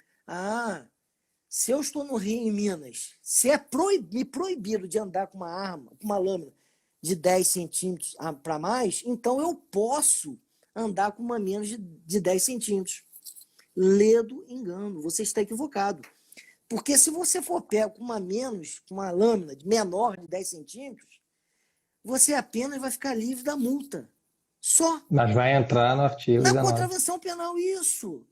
se eu estou no Rio, em Minas, se é me proibido de andar com uma arma, com uma lâmina de 10 centímetros para mais, então eu posso andar com uma menos de 10 centímetros. Ledo engano, você está equivocado. Porque se você for pego com uma lâmina menor de 10 centímetros, você apenas vai ficar livre da multa. Só. Mas vai entrar no artigo 19. Na contravenção penal, isso.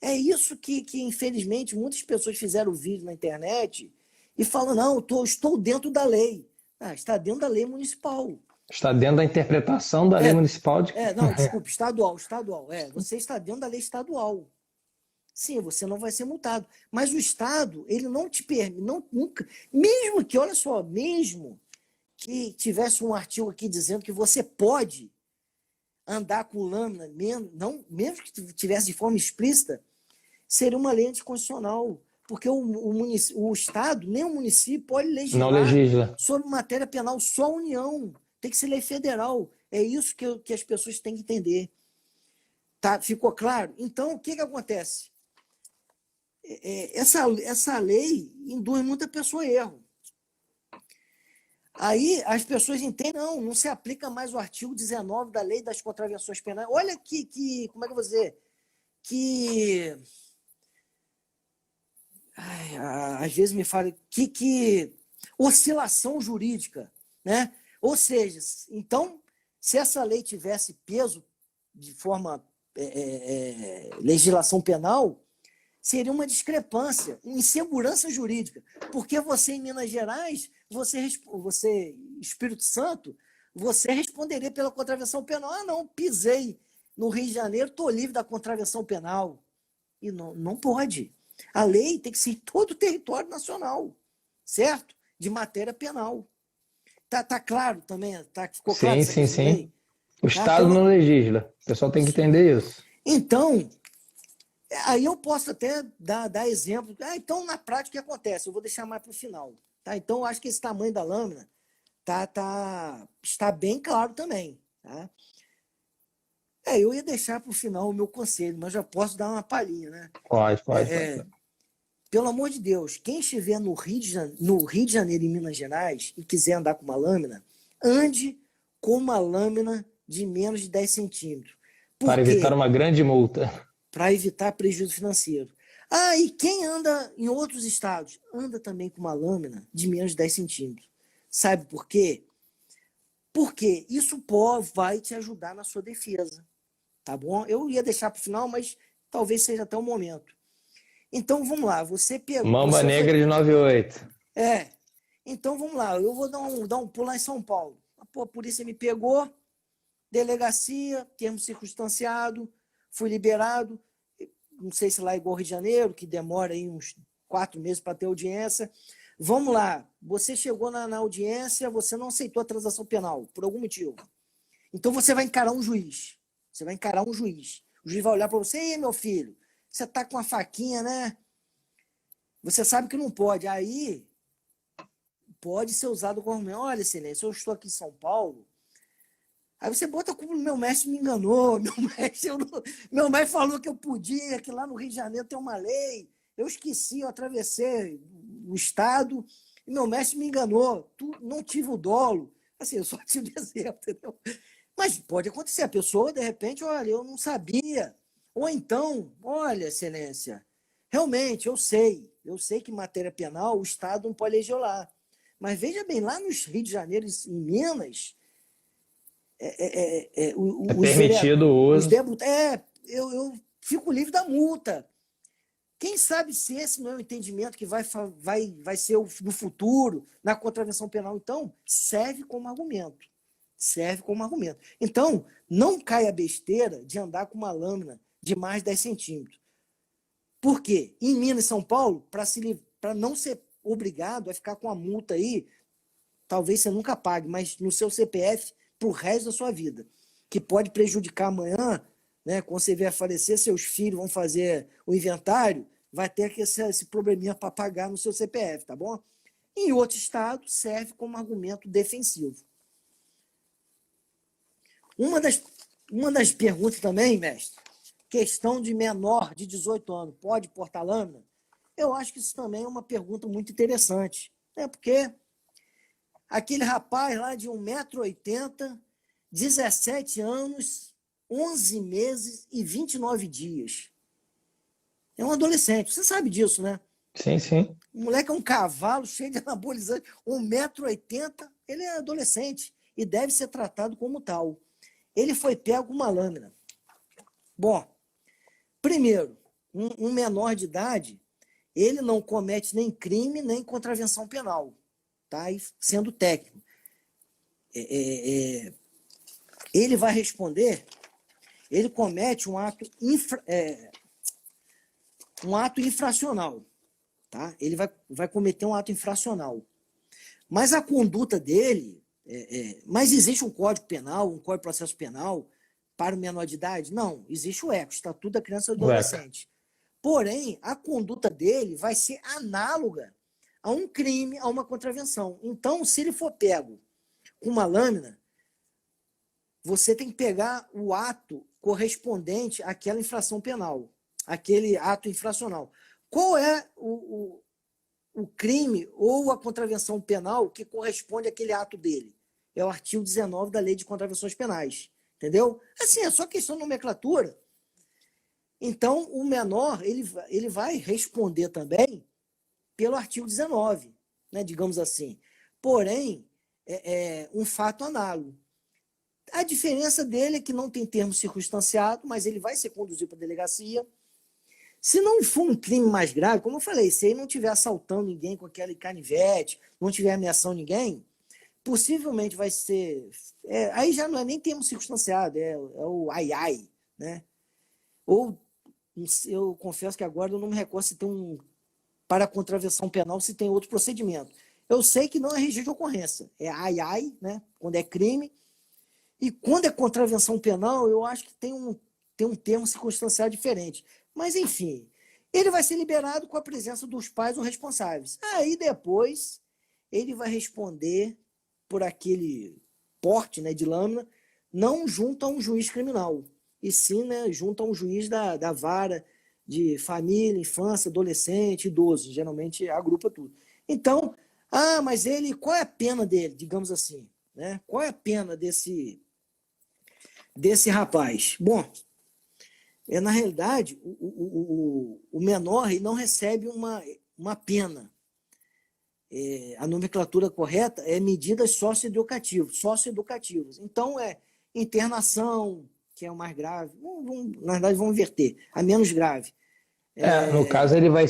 É isso que infelizmente, muitas pessoas fizeram vídeo na internet e falam, não, estou dentro da lei. Está dentro da lei municipal. Está dentro da interpretação da lei municipal. Não, desculpe, estadual. Você está dentro da lei estadual. Sim, você não vai ser multado. Mas o Estado, ele não te permite, nunca, mesmo que, olha só, mesmo que tivesse um artigo aqui dizendo que você pode andar com lâmina, mesmo que tivesse de forma explícita, seria uma lei anticonstitucional. Porque o Estado, nem o município, pode legislar não legisla sobre matéria penal, só a União. Tem que ser lei federal. É isso que as pessoas têm que entender. Tá? Ficou claro? Então, o que acontece? Essa lei induz muita pessoa a erro. Aí as pessoas entendem, não se aplica mais o artigo 19 da Lei das Contravenções Penais. Olha como é que eu vou dizer? Às vezes me fala que oscilação jurídica, né? Ou seja, então, se essa lei tivesse peso de forma legislação penal, seria uma discrepância, insegurança jurídica, porque você em Minas Gerais, você Espírito Santo, você responderia pela contravenção penal. Não, pisei no Rio de Janeiro, estou livre da contravenção penal. E não pode. A lei tem que ser em todo o território nacional, certo? De matéria penal. Tá claro também? Ficou claro? Sim. O Estado não legisla. O pessoal tem que entender isso. Então, aí eu posso até dar exemplo. Então, na prática, o que acontece? Eu vou deixar mais para o final. Tá? Então, eu acho que esse tamanho da lâmina está bem claro também. Tá? Eu ia deixar para o final o meu conselho, mas já posso dar uma palhinha, né? Pode. Pelo amor de Deus, quem estiver no Rio de Janeiro e Minas Gerais e quiser andar com uma lâmina, ande com uma lâmina de menos de 10 centímetros. Para evitar uma grande multa. Para evitar prejuízo financeiro. E quem anda em outros estados? Anda também com uma lâmina de menos de 10 centímetros. Sabe por quê? Porque isso vai te ajudar na sua defesa. Tá bom? Eu ia deixar para o final, mas talvez seja até o momento. Então, vamos lá. Você pegou... Mamba Negra de 98. Então, vamos lá. Eu vou dar um pulo lá em São Paulo. A polícia me pegou, delegacia, termo circunstanciado, fui liberado. Não sei se lá é igual ao Rio de Janeiro, que demora aí uns 4 meses para ter audiência. Vamos lá. Você chegou na audiência, você não aceitou a transação penal, por algum motivo. Então, você vai encarar um juiz. O juiz vai olhar para você, ei, meu filho, você está com uma faquinha, né? Você sabe que não pode. Aí, pode ser usado como argumento. Olha, excelência, eu estou aqui em São Paulo. Aí você bota como meu mestre me enganou, meu mestre falou que eu podia, que lá no Rio de Janeiro tem uma lei. Eu esqueci, eu atravessei o estado e meu mestre me enganou. Não tive o dolo. Assim, eu só tive exemplo, entendeu? Mas pode acontecer, a pessoa, de repente, olha, eu não sabia. Ou então, olha, excelência, realmente, eu sei que em matéria penal o Estado não pode legislar. Mas veja bem, lá no Rio de Janeiro e em Minas, permitido o uso. eu fico livre da multa. Quem sabe se esse não é o entendimento que vai ser no futuro, na contravenção penal. Então, serve como argumento. Serve como argumento. Então, não cai a besteira de andar com uma lâmina de mais 10 centímetros. Por quê? Em Minas e São Paulo, para não ser obrigado a ficar com a multa aí, talvez você nunca pague, mas no seu CPF para o resto da sua vida, que pode prejudicar amanhã, né, quando você vier a falecer, seus filhos vão fazer o inventário, vai ter esse probleminha para pagar no seu CPF, tá bom? Em outro estado, serve como argumento defensivo. Uma das perguntas também, mestre, questão de menor de 18 anos, pode portar lâmina? Eu acho que isso também é uma pergunta muito interessante, né? Porque aquele rapaz lá de 1,80 m, 17 anos, 11 meses e 29 dias. É um adolescente, você sabe disso, né? Sim, sim. O moleque é um cavalo cheio de anabolizante, 1,80 m, ele é adolescente e deve ser tratado como tal. Ele foi pego com uma lâmina. Bom, primeiro, um menor de idade, ele não comete nem crime, nem contravenção penal, tá? E sendo técnico. Ele vai responder, ele comete um ato infracional, tá? Ele vai cometer um ato infracional. Mas a conduta dele, mas existe um Código Penal, um Código de Processo Penal para o menor de idade? Não, existe o ECA, Estatuto da Criança e do Adolescente. Porém, a conduta dele vai ser análoga a um crime, a uma contravenção. Então, se ele for pego com uma lâmina, você tem que pegar o ato correspondente àquela infração penal, aquele ato infracional. Qual é o crime ou a contravenção penal que corresponde àquele ato dele? É o artigo 19 da Lei de Contravenções Penais. Entendeu? Assim, é só questão de nomenclatura. Então, o menor, ele vai responder também pelo artigo 19, né, digamos assim. Porém, um fato análogo. A diferença dele é que não tem termo circunstanciado, mas ele vai ser conduzido para a delegacia. Se não for um crime mais grave, como eu falei, se ele não estiver assaltando ninguém com aquele canivete, não estiver ameaçando ninguém, possivelmente vai ser... aí já não é nem termo circunstanciado, é o ai-ai, né? Ou, eu confesso que agora eu não me recordo se tem para a contravenção penal, se tem outro procedimento. Eu sei que não é registro de ocorrência, é ai-ai, né? Quando é crime. E quando é contravenção penal, eu acho que tem um termo circunstanciado diferente. Mas, enfim, ele vai ser liberado com a presença dos pais ou responsáveis. Aí, depois, ele vai responder por aquele porte, né, de lâmina, não junto a um juiz criminal, e sim, né, junto a um juiz da vara de família, infância, adolescente, idoso. Geralmente agrupa tudo. Então, mas qual é a pena dele, digamos assim? Né? Qual é a pena desse rapaz? Bom, na realidade, o menor ele não recebe uma pena. A nomenclatura correta é medidas socioeducativas. Então, internação, que é o mais grave. Na verdade, vamos inverter. A menos grave. No caso, ele vai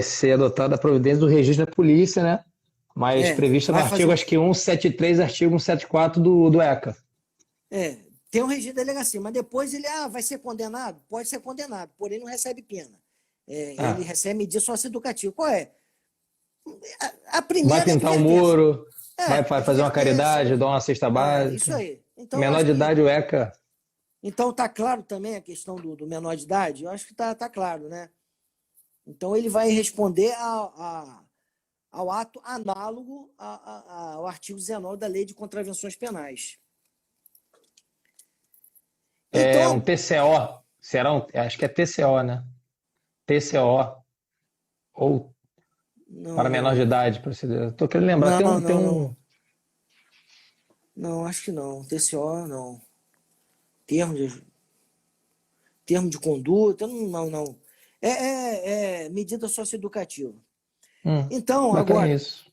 ser adotado a providência do registro da polícia, né? Mas prevista no artigo, acho que 173, artigo 174 do ECA. Tem um registro de delegacia, mas depois ele vai ser condenado? Pode ser condenado, porém não recebe pena. Ele recebe medida socioeducativa. Qual é? A primeira vai pintar um muro, vai fazer uma caridade, dar uma cesta básica. Isso aí. Então, menor de idade, o ECA. Então, está claro também a questão do menor de idade? Eu acho que está claro, né? Então, ele vai responder ao ato análogo ao artigo 19 da Lei de Contravenções Penais. Então, um TCO. Acho que é TCO, né? TCO. Ou não, para menor de idade. Estou querendo lembrar. Não, acho que não. TCO, não. Termo de conduta, não. É medida socioeducativa. Então, agora... Isso.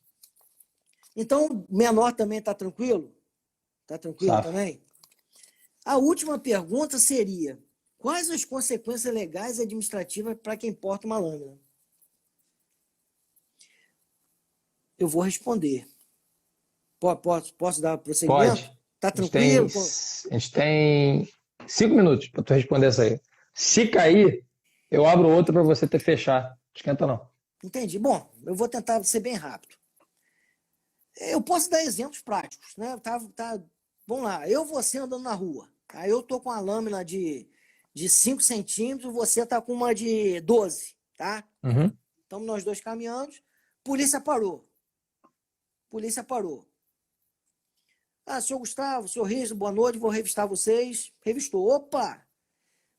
Então, menor também está tranquilo? Está tranquilo também? A última pergunta seria, Quais as consequências legais e administrativas para quem porta uma lâmina? Eu vou responder. Posso dar prosseguimento? Pode. Tá A gente tem, tranquilo? a gente tem 5 minutos para tu responder essa aí. Se cair, eu abro outro para você ter fechar. Esquenta não. Entendi. Bom, eu vou tentar ser bem rápido. Eu posso dar exemplos práticos, né? Vamos lá, você andando na rua. Aí eu tô com uma lâmina de 5 centímetros, você tá com uma de 12, tá? Uhum. Estamos nós dois caminhando, polícia parou. Senhor Gustavo, senhor Riso, boa noite, vou revistar vocês. Revistou. Opa!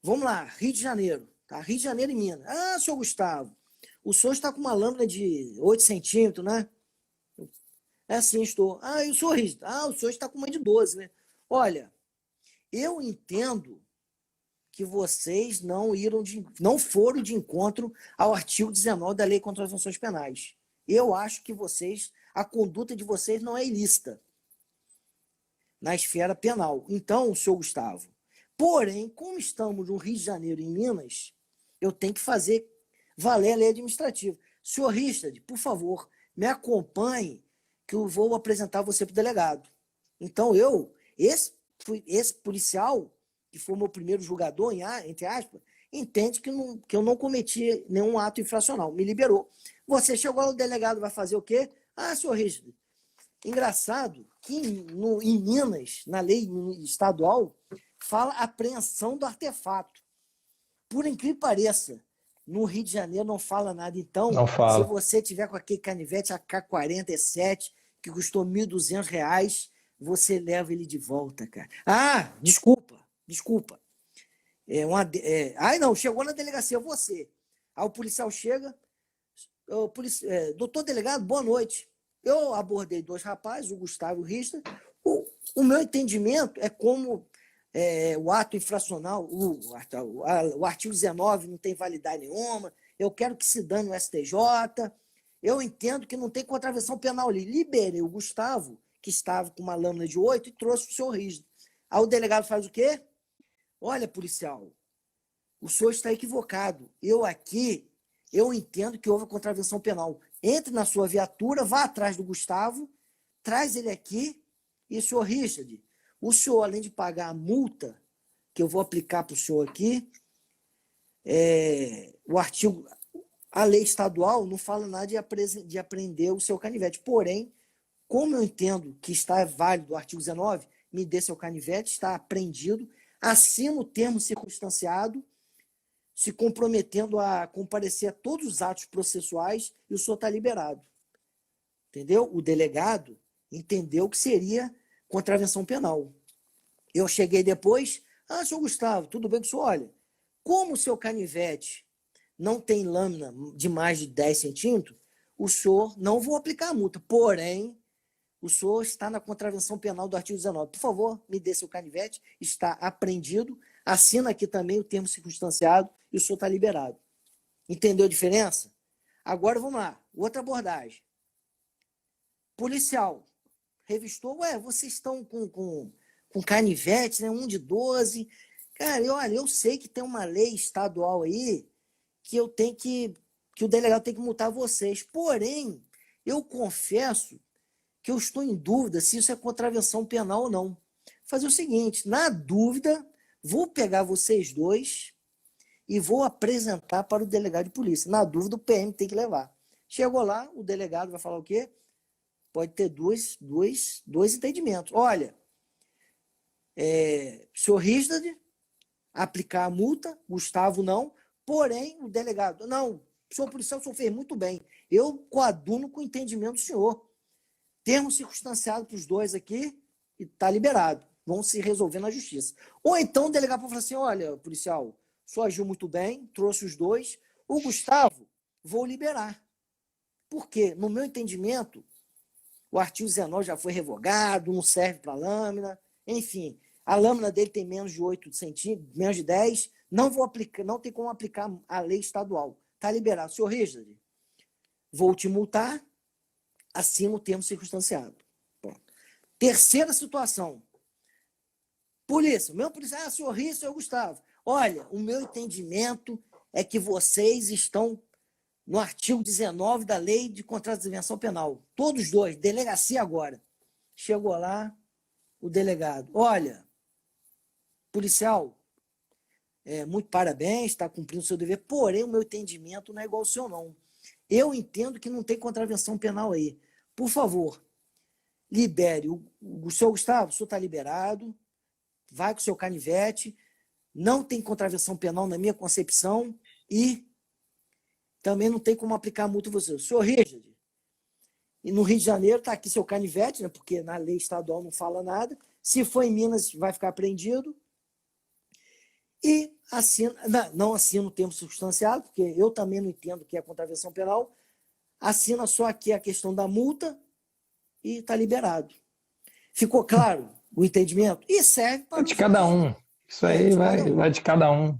Vamos lá, Rio de Janeiro. Tá? Rio de Janeiro e Minas. Senhor Gustavo, o senhor está com uma lâmina de 8 centímetros, né? Sim, estou. E o senhor Riso? O senhor está com uma de 12, né? Olha, eu entendo que vocês não foram de encontro ao artigo 19 da Lei contra as Infrações Penais. Eu acho que a conduta de vocês não é ilícita na esfera penal. Então, senhor Gustavo, porém, como estamos no Rio de Janeiro e em Minas, eu tenho que fazer valer a lei administrativa. Senhor Richard, por favor, me acompanhe, que eu vou apresentar você para o delegado. Então, esse policial, que foi o meu primeiro julgador, entre aspas, entende que eu não cometi nenhum ato infracional, me liberou. Você chegou lá, o delegado vai fazer o quê? Senhor Richard, engraçado que em Minas, na lei estadual, fala apreensão do artefato. Por incrível que pareça, no Rio de Janeiro não fala nada. Então, Não fala. se você tiver com aquele canivete AK-47, que custou R$ 1.200, você leva ele de volta, cara. Desculpa. Não, chegou na delegacia, você. Aí o policial chega, doutor delegado, boa noite. Eu abordei 2 rapazes, o Gustavo e o Richter. O meu entendimento é como o ato infracional, o artigo 19 não tem validade nenhuma, eu quero que se dane o STJ, eu entendo que não tem contravenção penal ali. Liberei o Gustavo, que estava com uma lâmina de 8, e trouxe o senhor Richter. Aí o delegado faz o quê? Olha, policial, o senhor está equivocado. Eu entendo que houve contravenção penal. Entre na sua viatura, vá atrás do Gustavo, traz ele aqui, e senhor Richard, o senhor, além de pagar a multa que eu vou aplicar para o senhor aqui, a lei estadual não fala nada de apreender o seu canivete. Porém, como eu entendo que está válido o artigo 19, me dê seu canivete, está apreendido, assina o termo circunstanciado, se comprometendo a comparecer a todos os atos processuais, e o senhor está liberado. Entendeu? O delegado entendeu que seria contravenção penal. Eu cheguei depois, senhor Gustavo, tudo bem com o senhor? Olha, como o seu canivete não tem lâmina de mais de 10 centímetros, o senhor não vou aplicar a multa, porém, o senhor está na contravenção penal do artigo 19. Por favor, me dê seu canivete, está apreendido, assina aqui também o termo circunstanciado e o senhor está liberado. Entendeu a diferença? Agora vamos lá, outra abordagem. Policial, revistou, vocês estão com canivete, né? Um de 12. Cara, eu sei que tem uma lei estadual aí que o delegado tem que multar vocês. Porém, eu confesso que eu estou em dúvida se isso é contravenção penal ou não. Vou fazer o seguinte, na dúvida, vou pegar vocês dois e vou apresentar para o delegado de polícia. Na dúvida, o PM tem que levar. Chegou lá, o delegado vai falar o quê? Pode ter dois entendimentos. Olha, senhor Richard, aplicar a multa, Gustavo não, porém o delegado, não, senhor policial, o senhor fez muito bem, eu coaduno com o entendimento do senhor. Termo circunstanciado para os dois aqui e está liberado. Vão se resolver na justiça. Ou então o delegado pode falar assim, olha, policial, o senhor agiu muito bem, trouxe os dois, o Gustavo, vou liberar. Por quê? No meu entendimento, o artigo 19 já foi revogado, não serve para lâmina, enfim, a lâmina dele tem menos de 8 centímetros, menos de 10, não tem como aplicar a lei estadual. Está liberado. Senhor Richard, vou te multar, assina o termo circunstanciado. Pronto. Terceira situação. Polícia, meu policial, senhor Richard, senhor Gustavo. Olha, o meu entendimento é que vocês estão no artigo 19 da Lei de Contravenção Penal. Todos dois, delegacia agora. Chegou lá o delegado. Olha, policial, muito parabéns, está cumprindo o seu dever, porém o meu entendimento não é igual ao seu, não. Eu entendo que não tem contravenção penal aí. Por favor, libere. O senhor Gustavo, o senhor está liberado, vai com o seu canivete, não tem contravenção penal na minha concepção e também não tem como aplicar multa em você. O senhor Richard, e no Rio de Janeiro está aqui seu canivete, né, porque na lei estadual não fala nada. Se for em Minas, vai ficar apreendido. E assina, não assina o termo substanciado, porque eu também não entendo o que é contravenção penal. Assina só aqui a questão da multa e está liberado. Ficou claro o entendimento? E serve para... De cada um. Isso aí vai de cada um.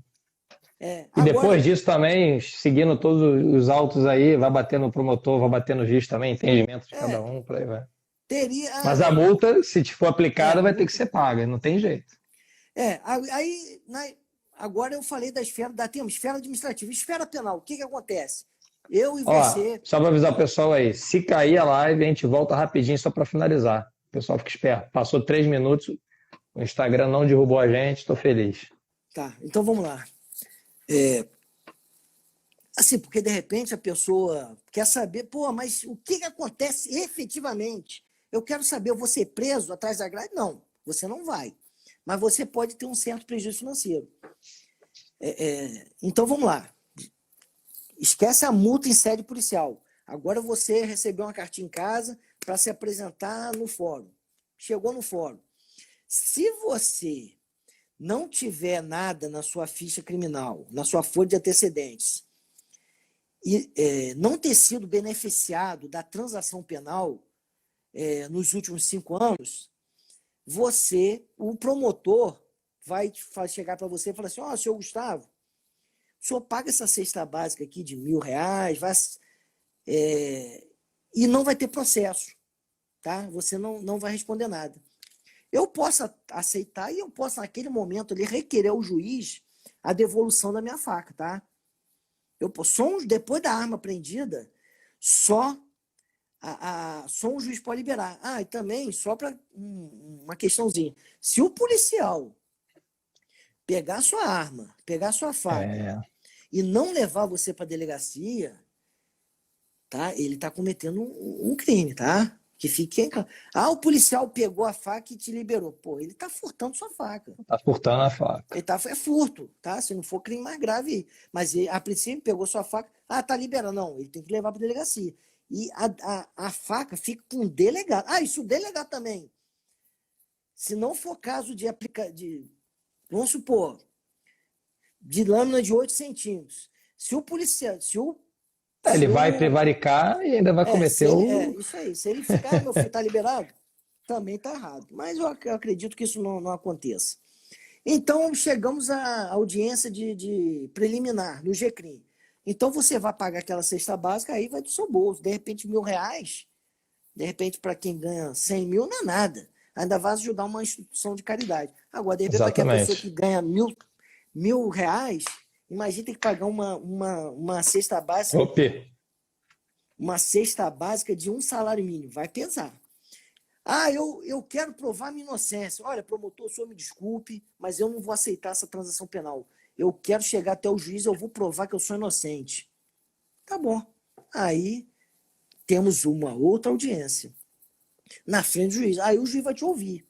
E agora, depois disso também, seguindo todos os autos aí, vai bater no promotor, vai bater no juiz também, entendimento de cada um, por aí vai. Mas a multa, se for aplicada, vai ter que ser paga, não tem jeito. Aí, agora eu falei da esfera, temos esfera administrativa, esfera penal. O que acontece? Eu e você... Só para avisar o pessoal aí, se cair a live, a gente volta rapidinho só para finalizar. O pessoal fica esperto. Passou 3 minutos, o Instagram não derrubou a gente, estou feliz. Tá, então vamos lá. Assim, porque de repente a pessoa quer saber, mas o que acontece efetivamente? Eu quero saber, eu vou ser preso atrás da grade? Não, você não vai. Mas você pode ter um certo prejuízo financeiro. Então vamos lá. Esquece a multa em sede policial. Agora você recebeu uma cartinha em casa para se apresentar no fórum. Chegou no fórum. Se você não tiver nada na sua ficha criminal, na sua folha de antecedentes, e não ter sido beneficiado da transação penal nos últimos 5 anos, o promotor vai chegar para você e falar assim, senhor Gustavo, o senhor paga essa cesta básica aqui de R$1.000, e não vai ter processo, tá? Você não vai responder nada. Eu posso aceitar e eu posso, naquele momento, ali, requerer ao juiz a devolução da minha faca, tá? Depois da arma apreendida, só um juiz pode liberar. E também, só para uma questãozinha, se o policial pegar sua arma, pegar sua faca e não levar você para a delegacia, tá? Ele está cometendo um crime, tá? Que fique em casa. O policial pegou a faca e te liberou. Ele está furtando sua faca. Está furtando a faca. É furto, tá? Se não for crime mais grave. Mas ele, a princípio, pegou sua faca. Tá liberando. Não, ele tem que levar para a delegacia. E a faca fica com o delegado. Isso o delegado também. Se não for caso de aplicar... Vamos supor, de lâmina de 8 centímetros. Se o policial... Ele vai prevaricar e ainda vai cometer isso aí. Se ele ficar, meu filho, tá liberado, também está errado. Mas eu acredito que isso não aconteça. Então, chegamos à audiência de preliminar, no GCRIM. Então, você vai pagar aquela cesta básica, aí vai do seu bolso. De repente, R$1.000, de repente, para quem ganha 100 mil, não é nada. Ainda vai ajudar uma instituição de caridade. Agora, de repente, para aquela pessoa que ganha R$1.000, imagina ter que pagar uma cesta básica. Uma cesta básica de um salário mínimo. Vai pesar. Eu quero provar minha inocência. Olha, promotor, o senhor me desculpe, mas eu não vou aceitar essa transação penal. Eu quero chegar até o juiz, eu vou provar que eu sou inocente. Tá bom. Aí temos uma outra audiência. Na frente do juiz. Aí o juiz vai te ouvir.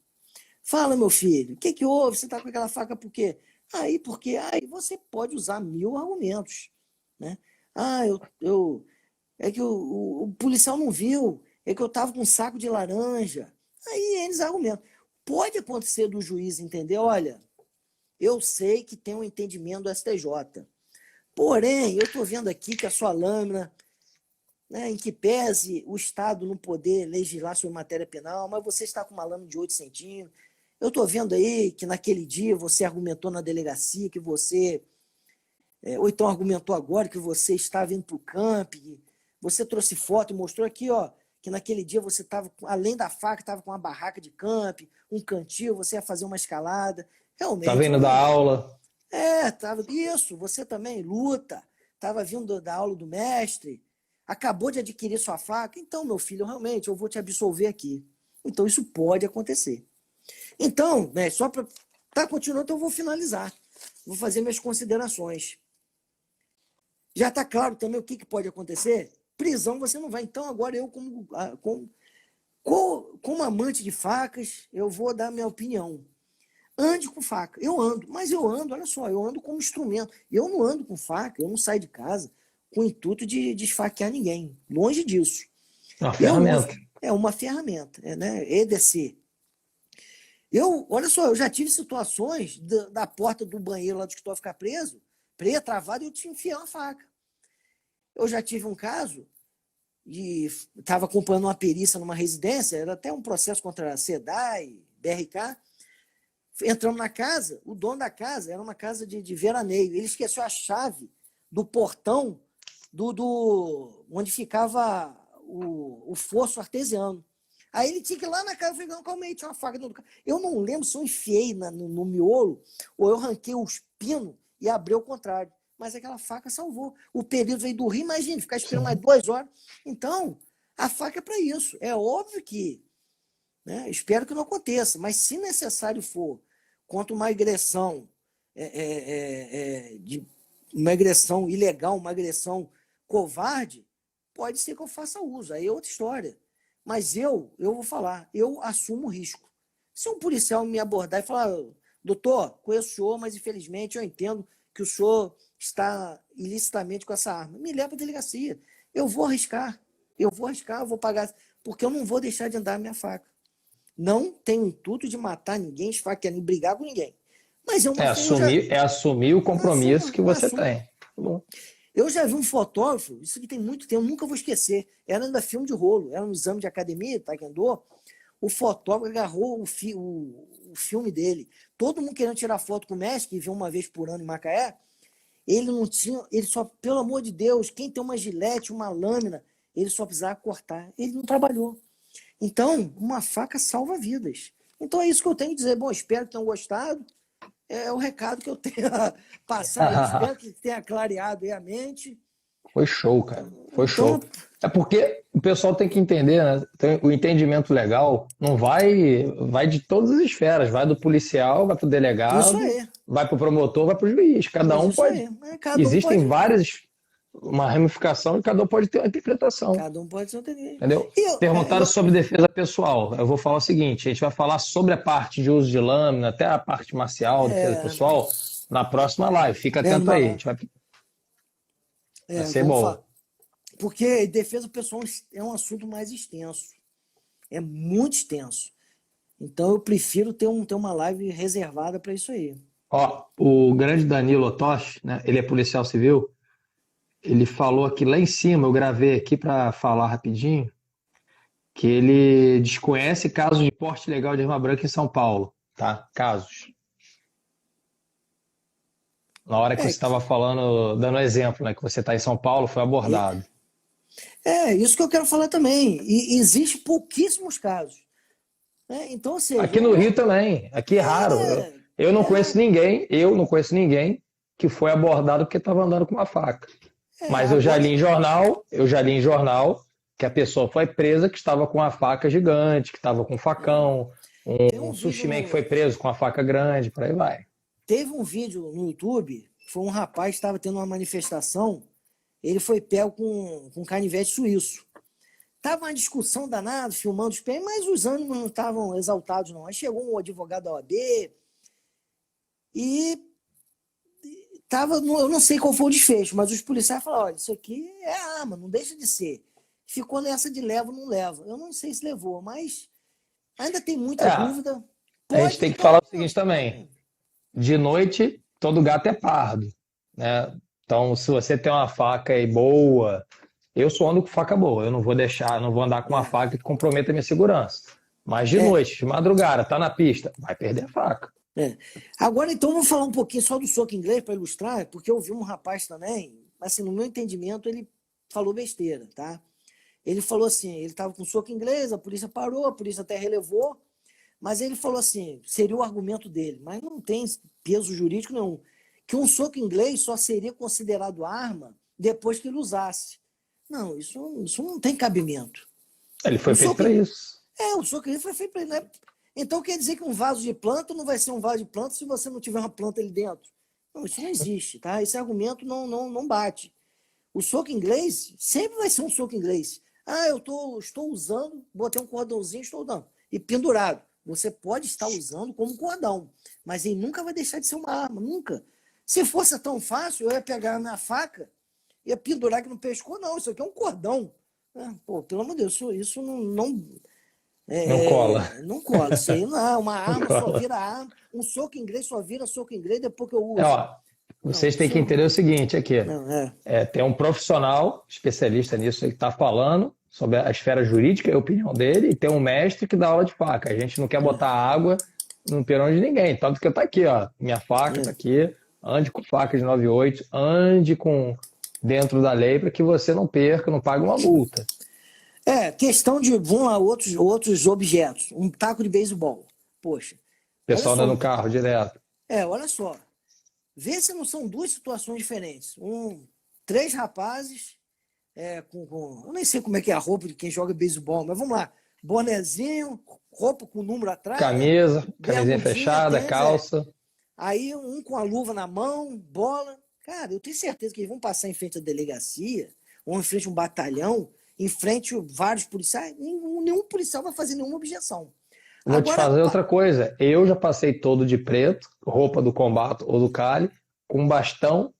Fala, meu filho, o que houve? Você tá com aquela faca por quê? Porque você pode usar 1000 argumentos. Né? É que o policial não viu. É que eu estava com um saco de laranja. Aí eles argumentam. Pode acontecer do juiz entender, olha, eu sei que tem um entendimento do STJ. Porém, eu estou vendo aqui que a sua lâmina, né, em que pese o Estado não poder legislar sobre matéria penal, mas você está com uma lâmina de 8 centímetros. Eu estou vendo aí que naquele dia você argumentou na delegacia que você... ou então argumentou agora que você estava indo para o camping, você trouxe foto e mostrou aqui, que naquele dia você estava, além da faca, estava com uma barraca de camping, um cantil, você ia fazer uma escalada. Realmente... Estava indo dar aula. Tava isso, você também luta, estava vindo da aula do mestre, acabou de adquirir sua faca, então, meu filho, realmente, eu vou te absolver aqui. Então, isso pode acontecer. Então, né, só para continuando, então eu vou finalizar. Vou fazer minhas considerações. Já está claro também o que pode acontecer? Prisão você não vai. Então, agora eu, como amante de facas, eu vou dar minha opinião. Ande com faca. Eu ando, mas eu ando, olha só, eu ando como instrumento. Eu não ando com faca, eu não saio de casa com o intuito de esfaquear ninguém. Longe disso. Uma ferramenta. É uma ferramenta, né? EDC. Olha só, eu já tive situações da porta do banheiro lá do escritório ficar preso, travado, e eu te enfiei uma faca. Eu já tive um caso estava acompanhando uma perícia numa residência, era até um processo contra a SEDAI, BRK. Entramos na casa, o dono da casa era uma casa de veraneio. Ele esqueceu a chave do portão onde ficava o fosso artesiano. Aí ele tinha que ir lá na casa, eu falei, não, calma aí, tinha uma faca dentro do carro. Eu não lembro se eu enfiei no miolo ou eu arranquei os pinos e abri ao contrário. Mas aquela faca salvou. O período veio do Rio, imagina, ficar esperando mais 2 horas. Então, a faca é para isso. É óbvio que, né, espero que não aconteça, mas se necessário for, contra uma agressão, uma agressão ilegal, uma agressão covarde, pode ser que eu faça uso. Aí é outra história. Mas eu vou falar, eu assumo o risco. Se um policial me abordar e falar, doutor, conheço o senhor, mas infelizmente eu entendo que o senhor está ilicitamente com essa arma, me leva à delegacia. Eu vou arriscar, eu vou pagar, porque eu não vou deixar de andar a minha faca. Não tenho intuito de matar ninguém, esfaquear, nem brigar com ninguém. Mas assumir o compromisso que você tem. Tá bom. Eu já vi um fotógrafo, isso que tem muito tempo, nunca vou esquecer. Era ainda filme de rolo, era um exame de academia, taekwondo. O fotógrafo agarrou o filme dele. Todo mundo querendo tirar foto com o mestre, que vê uma vez por ano em Macaé. Ele não tinha, ele só, pelo amor de Deus, quem tem uma gilete, uma lâmina, ele só precisava cortar. Ele não trabalhou. Então, uma faca salva vidas. Então é isso que eu tenho que dizer. Bom, espero que tenham gostado. É o recado que eu tenho a passar. Espero que tenha clareado aí a mente. Foi show, cara. Foi show. É porque o pessoal tem que entender, né? O entendimento legal não vai de todas as esferas. Vai do policial, vai pro delegado, isso aí. Vai pro promotor, vai pro juiz. Cada um pode. Existem várias. Uma ramificação e cada um pode ter uma interpretação. Cada um pode ser entendeu? Perguntaram sobre defesa pessoal. Eu vou falar o seguinte: a gente vai falar sobre a parte de uso de lâmina, até a parte marcial, defesa pessoal, na próxima live. Fica atento aí. A gente vai ser bom. Porque defesa pessoal é um assunto mais extenso. É muito extenso. Então eu prefiro ter uma live reservada para isso aí. Ó, o grande Danilo Otoshi, né? Ele é policial civil. Ele falou aqui lá em cima, eu gravei aqui para falar rapidinho, que ele desconhece casos de porte ilegal de arma branca em São Paulo, tá? Casos. Na hora que você estava falando, dando exemplo, né? Que você está em São Paulo, foi abordado. Isso que eu quero falar também. E existe pouquíssimos casos. Então, ou seja, aqui no Rio também, aqui é raro. Eu não conheço ninguém que foi abordado porque estava andando com uma faca. Mas eu já li em jornal que a pessoa foi presa que estava com uma faca gigante, que estava com um facão, um sushi man que foi preso com uma faca grande, por aí vai. Teve um vídeo no YouTube, foi um rapaz que estava tendo uma manifestação, ele foi pego com um canivete suíço. Tava uma discussão danada, filmando os pés, mas os ânimos não estavam exaltados não. Aí chegou um advogado da OAB e eu não sei qual foi o desfecho, mas os policiais falaram, olha, isso aqui é arma, não deixa de ser. Ficou nessa de leva ou não leva. Eu não sei se levou, mas ainda tem muita dúvida. A gente tem que falar o seguinte também. De noite, todo gato é pardo, né? Então, se você tem uma faca aí boa, eu só ando com faca boa. Eu não vou andar com uma faca que comprometa a minha segurança. Mas de noite, de madrugada, tá na pista, vai perder a faca. Agora, então, vamos falar um pouquinho só do soco inglês para ilustrar, porque eu vi um rapaz também, assim, no meu entendimento, ele falou besteira, tá? Ele falou assim, ele estava com soco inglês, a polícia parou, a polícia até relevou, mas ele falou assim, seria o argumento dele, mas não tem peso jurídico nenhum, que um soco inglês só seria considerado arma depois que ele usasse. Não, isso não tem cabimento. Ele foi feito para isso. O soco inglês foi feito para ele, né? Então quer dizer que um vaso de planta não vai ser um vaso de planta se você não tiver uma planta ali dentro. Não, isso não existe, tá? Esse argumento não bate. O soco inglês sempre vai ser um soco inglês. Eu estou usando, botei um cordãozinho, estou dando. E pendurado. Você pode estar usando como cordão, mas ele nunca vai deixar de ser uma arma, nunca. Se fosse tão fácil, eu ia pegar a minha faca e ia pendurar aqui no pescoço. Não, isso aqui é um cordão. Pelo amor de Deus, isso não cola. Não cola. Isso aí não é uma arma, só vira arma. Um soco inglês só vira soco inglês depois que eu uso. Vocês têm que entender o seguinte aqui. Tem um profissional especialista nisso que está falando sobre a esfera jurídica e a opinião dele, e tem um mestre que dá aula de faca. A gente não quer botar água no perão de ninguém. Tanto que tá aqui, ó. Minha faca tá aqui. Ande com faca de 9,8, ande com dentro da lei para que você não perca, não pague uma multa. Questão de, vamos lá, outros objetos. Um taco de beisebol. Poxa. O pessoal anda no carro direto. Olha só. Vê se não são duas situações diferentes. 3 rapazes, eu nem sei como é que é a roupa de quem joga beisebol, mas vamos lá. Bonezinho, roupa com número atrás. Camisinha fechada, calça. Aí um com a luva na mão, bola. Cara, eu tenho certeza que eles vão passar em frente à delegacia, ou em frente a um batalhão, em frente a vários policiais. Nenhum policial vai fazer nenhuma objeção. Vou te fazer outra coisa. Eu já passei todo de preto, roupa do combate ou do Cali, com um bastão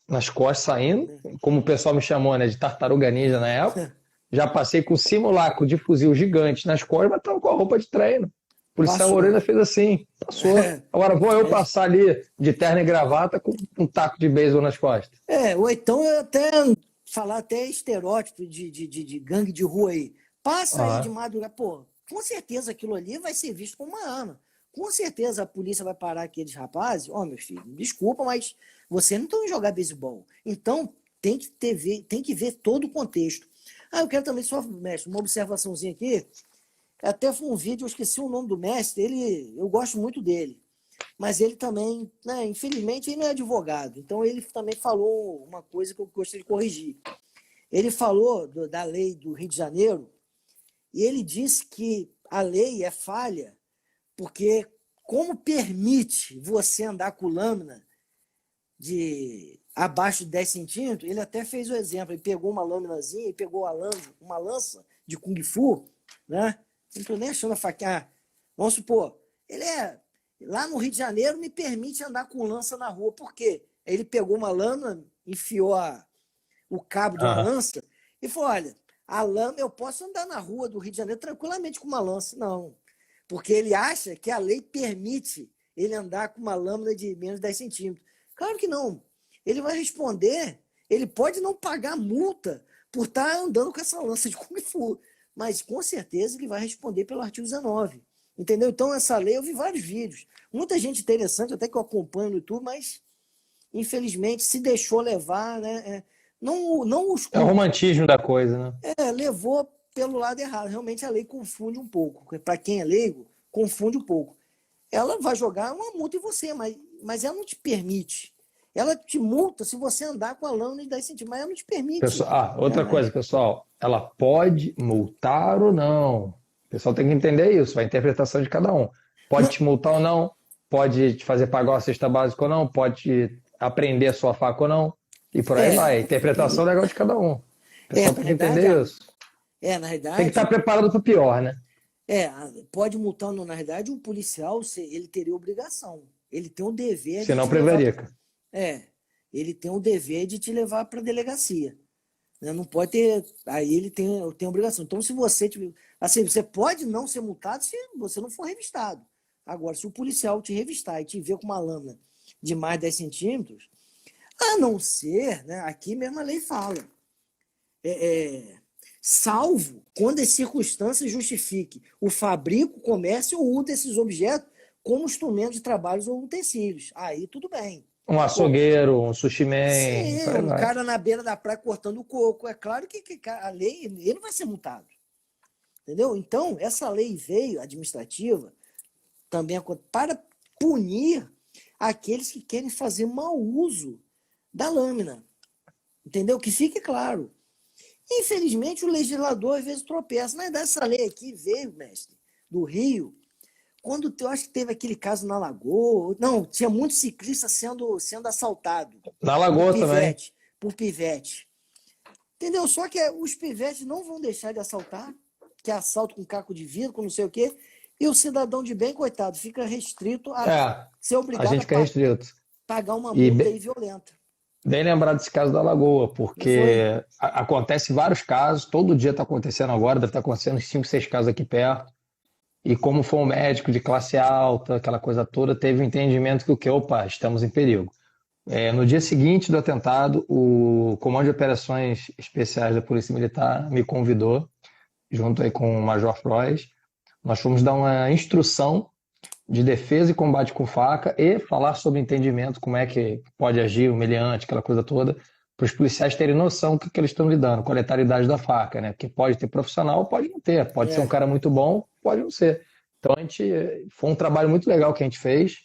nas costas saindo, como o pessoal me chamou, né, de tartaruga ninja na época. Já passei com simulacro de fuzil gigante nas costas, mas estava com a roupa de treino. O policial Orelha fez assim, passou. Agora vou eu passar ali de terno e gravata com um taco de beisebol nas costas. Ou então eu falar até estereótipo de gangue de rua aí. Passa aí de madrugada, com certeza aquilo ali vai ser visto como uma arma. Com certeza a polícia vai parar aqueles rapazes. Meus filhos, desculpa, mas vocês não estão em jogar beisebol. Então tem que ver todo o contexto. Eu quero também só, mestre, uma observaçãozinha aqui. Até foi um vídeo, eu esqueci o nome do mestre, eu gosto muito dele. Mas ele também, né, infelizmente, ele não é advogado. Então ele também falou uma coisa que eu gostaria de corrigir. Ele falou da lei do Rio de Janeiro, e ele disse que a lei é falha porque, como permite você andar com lâmina de abaixo de 10 centímetros, ele até fez o exemplo. Ele pegou uma lâminazinha e pegou uma lança de Kung Fu, né? Não estou nem achando a faquinha. Vamos supor, lá no Rio de Janeiro me permite andar com lança na rua. Por quê? Ele pegou uma lâmina, enfiou o cabo de uma lança e falou, olha, a lâmina, eu posso andar na rua do Rio de Janeiro tranquilamente com uma lança. Não, porque ele acha que a lei permite ele andar com uma lâmina de menos de 10 centímetros. Claro que não. Ele vai responder, ele pode não pagar multa por estar andando com essa lança de Kung Fu, mas com certeza ele vai responder pelo artigo 19. Entendeu? Então essa lei, eu vi vários vídeos. Muita gente interessante, até que eu acompanho no YouTube, mas infelizmente se deixou levar, né? Não os... É o romantismo da coisa, né? Levou pelo lado errado. Realmente a lei confunde um pouco. Para quem é leigo, confunde um pouco. Ela vai jogar uma multa em você, mas ela não te permite. Ela te multa se você andar com a lâmina de 10 centímetros, mas ela não te permite. Outra coisa, pessoal. Ela pode multar ou não. O pessoal tem que entender isso, a interpretação de cada um. Pode te multar ou não, pode te fazer pagar uma cesta básica ou não, pode apreender a sua faca ou não, e por aí vai. A interpretação legal de cada um. O pessoal tem que entender isso. Na realidade... Tem que estar preparado para o pior, né? Pode multar ou não. Na realidade, um policial, ele teria obrigação. Ele tem o dever... Se não prevarica. Ele tem o dever de te levar para a delegacia. Não pode ter... Aí ele tem obrigação. Então, se você... Assim, você pode não ser multado se você não for revistado. Agora, se o policial te revistar e te ver com uma lâmina de mais de 10 centímetros, a não ser, né, aqui mesmo a lei fala, salvo quando as circunstâncias justifiquem o fabrico, comércio ou uso desses objetos como instrumento de trabalhos ou utensílios. Aí tudo bem. Um açougueiro, um sushi man. Sim, um cara na beira da praia cortando o coco. É claro que a lei, ele não vai ser multado. Entendeu? Então, essa lei veio, administrativa, também para punir aqueles que querem fazer mau uso da lâmina. Entendeu? Que fique claro. Infelizmente, o legislador às vezes tropeça. Mas dessa lei aqui veio, mestre, do Rio, quando eu acho que teve aquele caso na Lagoa. Não, tinha muitos ciclistas sendo assaltados. Na Lagoa também. Por pivete. Entendeu? Só que os pivetes não vão deixar de assaltar, que é assalto com caco de vidro, com não sei o quê, e o cidadão de bem, coitado, fica restrito a ser obrigado a gente fica restrito. Pagar uma multa aí violenta. Bem lembrado desse caso da Lagoa, porque acontece vários casos, todo dia está acontecendo agora, deve estar acontecendo uns 5, 6 casos aqui perto, e como foi um médico de classe alta, aquela coisa toda, teve um entendimento que opa, estamos em perigo. No dia seguinte do atentado, o Comando de Operações Especiais da Polícia Militar me convidou, junto aí com o Major Frois. Nós fomos dar uma instrução de defesa e combate com faca e falar sobre entendimento, como é que pode agir o meliante, aquela coisa toda, para os policiais terem noção do que eles estão lidando, com a letalidade da faca, né? Porque pode ter profissional, pode não ter, pode ser um cara muito bom, pode não ser. Então, foi um trabalho muito legal que a gente fez,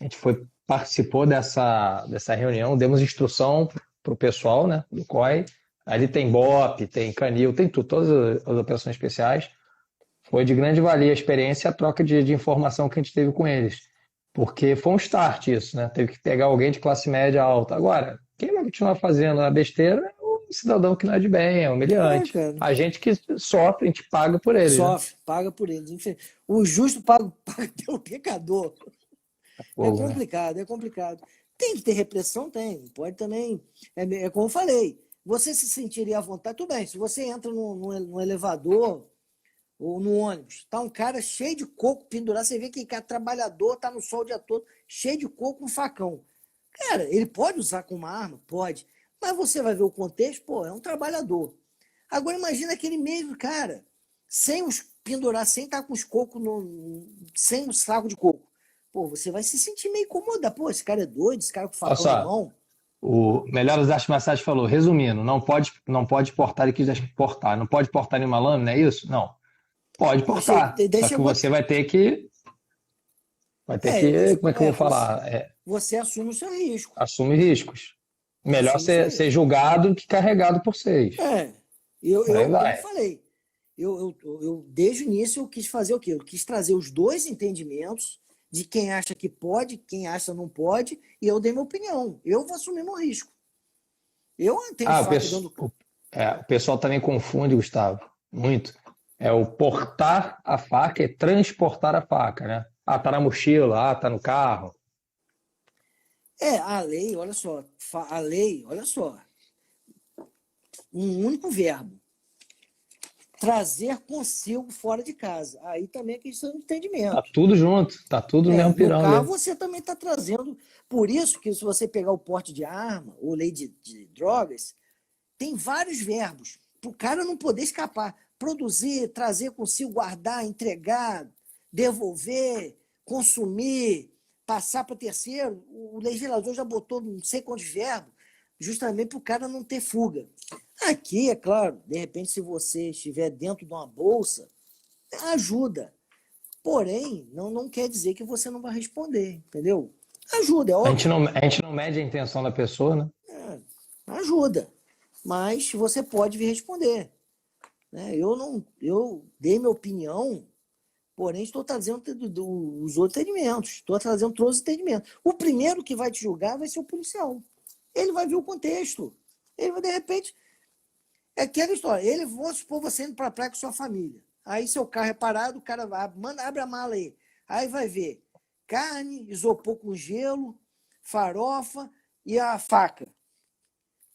a gente participou dessa reunião, demos instrução para o pessoal, né, do COI. Ali tem BOP, tem Canil, tem tudo, todas as operações especiais. Foi de grande valia a experiência e a troca de informação que a gente teve com eles. Porque foi um start isso, né? Teve que pegar alguém de classe média alta. Agora, quem vai continuar fazendo a besteira é o cidadão que não é de bem, é humilhante. A gente que sofre, a gente paga por eles. Sofre, né? Paga por eles. O justo paga pelo pecador. É complicado, é complicado. Tem que ter repressão? Tem. Pode também. É como eu falei. Você se sentiria à vontade? Tudo bem, se você entra no elevador ou no ônibus, tá um cara cheio de coco pendurado, você vê que é trabalhador, tá no sol o dia todo, cheio de coco com facão. Cara, ele pode usar com uma arma? Pode. Mas você vai ver o contexto, pô, é um trabalhador. Agora imagina aquele mesmo cara, sem os pendurar, sem estar com os cocos, sem o saco de coco. Pô, você vai se sentir meio incomodado. Pô, esse cara é doido, esse cara com facão na mão. O melhor das artes marciais falou, resumindo, não pode portar e quiser portar. Não pode portar nenhuma lâmina, é isso? Não. Pode portar. Só que você vai ter que... como é que eu vou falar? Você assume o seu risco. Assume riscos. Melhor ser julgado que carregado por vocês. Como eu falei, eu desde o início eu quis fazer o quê? Eu quis trazer os dois entendimentos de quem acha que pode, quem acha não pode, e eu dei minha opinião. Eu vou assumir meu risco. Eu tenho o pessoal também confunde, Gustavo, muito. O portar a faca é transportar a faca, né? Tá na mochila, tá no carro. A lei, olha só. Um único verbo. Trazer consigo fora de casa. Aí também é questão de entendimento. Tá tudo junto, tá tudo no mesmo pirão. No carro você também está trazendo. Por isso que se você pegar o porte de arma ou lei de drogas, tem vários verbos para o cara não poder escapar. Produzir, trazer consigo, guardar, entregar, devolver, consumir, passar para terceiro. O legislador já botou não sei quantos verbos, justamente para o cara não ter fuga. Aqui, é claro, de repente, se você estiver dentro de uma bolsa, ajuda. Porém, não quer dizer que você não vai responder, entendeu? Ajuda, é óbvio. A gente não mede a intenção da pessoa, né? Ajuda. Mas você pode vir responder. Eu dei minha opinião, porém estou trazendo os outros entendimentos. Estou trazendo todos os entendimentos. O primeiro que vai te julgar vai ser o policial. Ele vai ver o contexto. Ele vai, de repente... É aquela história. Vou supor você indo para a praia com sua família. Aí seu carro é parado, o cara abre a mala aí. Aí vai ver carne, isopor com gelo, farofa e a faca.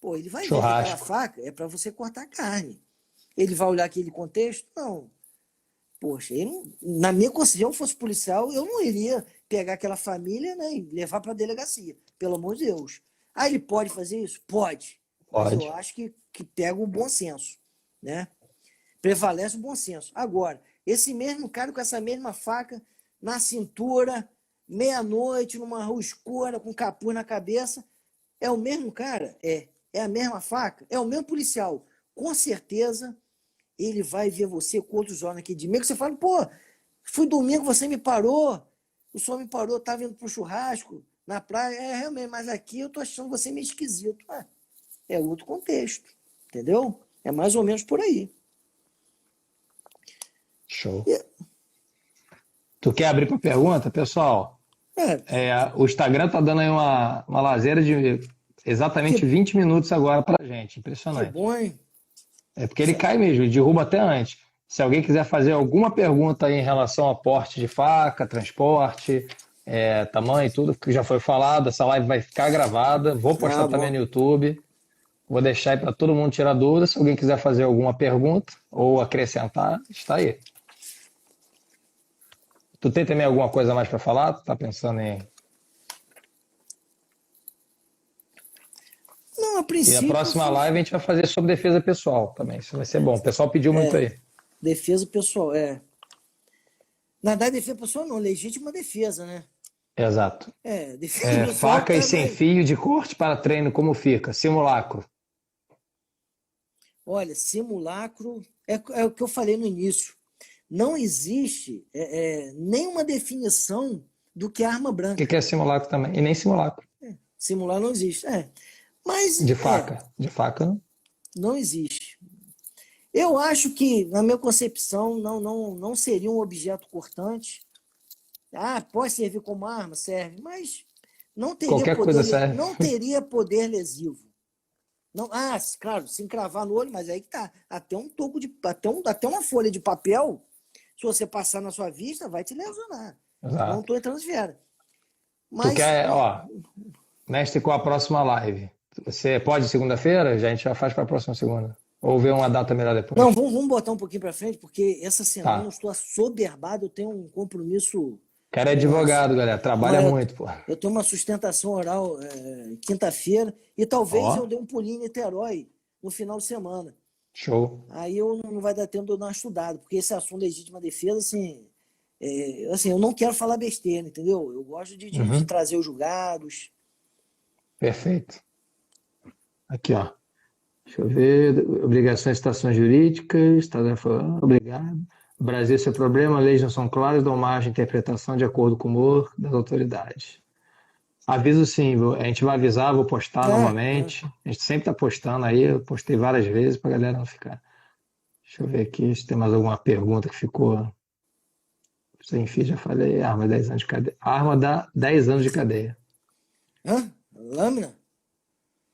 Pô, ele vai ver que aquela faca é para você cortar carne. Ele vai olhar aquele contexto? Não. Poxa, na minha concepção, se eu fosse policial, eu não iria pegar aquela família, né, e levar para a delegacia. Pelo amor de Deus. Ah, ele pode fazer isso? Pode. Mas eu acho que pega o bom senso, né? Prevalece o bom senso. Agora, esse mesmo cara com essa mesma faca na cintura, meia-noite, numa rua escura, com capuz na cabeça, é o mesmo cara? É a mesma faca? É o mesmo policial. Com certeza, ele vai ver você com outros olhos aqui de meio que você fala, pô, fui domingo, você me parou, o senhor me parou, estava indo para o churrasco, Na praia, realmente, mas aqui eu tô achando você meio esquisito. É outro contexto, entendeu? É mais ou menos por aí. Show. Tu quer abrir para pergunta, pessoal? O Instagram tá dando aí uma lazeira de exatamente 20 minutos agora pra gente. Impressionante. Que bom, hein? É porque ele cai mesmo, ele derruba até antes. Se alguém quiser fazer alguma pergunta aí em relação a porte de faca, transporte, tamanho e tudo que já foi falado, essa live vai ficar gravada. Vou postar também no YouTube. Vou deixar aí para todo mundo tirar dúvidas. Se alguém quiser fazer alguma pergunta ou acrescentar, está aí. Tu tem também alguma coisa a mais para falar? Tu tá pensando em... Não, a princípio... E a próxima live a gente vai fazer sobre defesa pessoal também. Isso vai ser bom. O pessoal pediu muito aí. Defesa pessoal, Na verdade, defesa pessoal não, legítima defesa, né? Exato. Defesa pessoal faca e sem fio de corte para treino, como fica? Simulacro. Olha, simulacro é o que eu falei no início. Não existe nenhuma definição do que é arma branca. O que é simulacro também? E nem simulacro. Simular não existe. Mas, de faca. De faca não. Não existe. Eu acho que, na minha concepção, não seria um objeto cortante. Pode servir como arma? Serve. Mas não teria qualquer coisa serve. Não teria poder lesivo. Não, claro, se encravar no olho, mas aí que tá. Até um toco de. Até uma folha de papel, se você passar na sua vista, vai te lesionar. Exato. Não estou entrando de fera. Mas, tu quer, mestre, com a próxima live? Você pode segunda-feira? A gente já faz para a próxima segunda. Ou ver uma data melhor depois? Não, vamos botar um pouquinho para frente, porque essa semana eu estou assoberbado, eu tenho um compromisso. O cara é advogado, galera, trabalha muito, pô. Eu tenho uma sustentação oral quinta-feira e talvez eu dê um pulinho em Niterói no final de semana. Show. Aí eu não vai dar tempo de eu dar uma estudada, porque esse assunto de legítima defesa, assim, eu não quero falar besteira, entendeu? Eu gosto de trazer os julgados. Perfeito. Aqui, ó. Deixa eu ver. Obrigações e situações jurídicas. Obrigado. No Brasil, esse é o problema. Leis não são claras, dão margem de interpretação de acordo com o humor das autoridades. Aviso sim, a gente vai avisar, vou postar novamente. A gente sempre está postando aí, eu postei várias vezes para a galera não ficar. Deixa eu ver aqui se tem mais alguma pergunta que ficou. Enfim, já falei. Arma 10 anos de cadeia. Arma dá 10 anos de cadeia. Lâmina?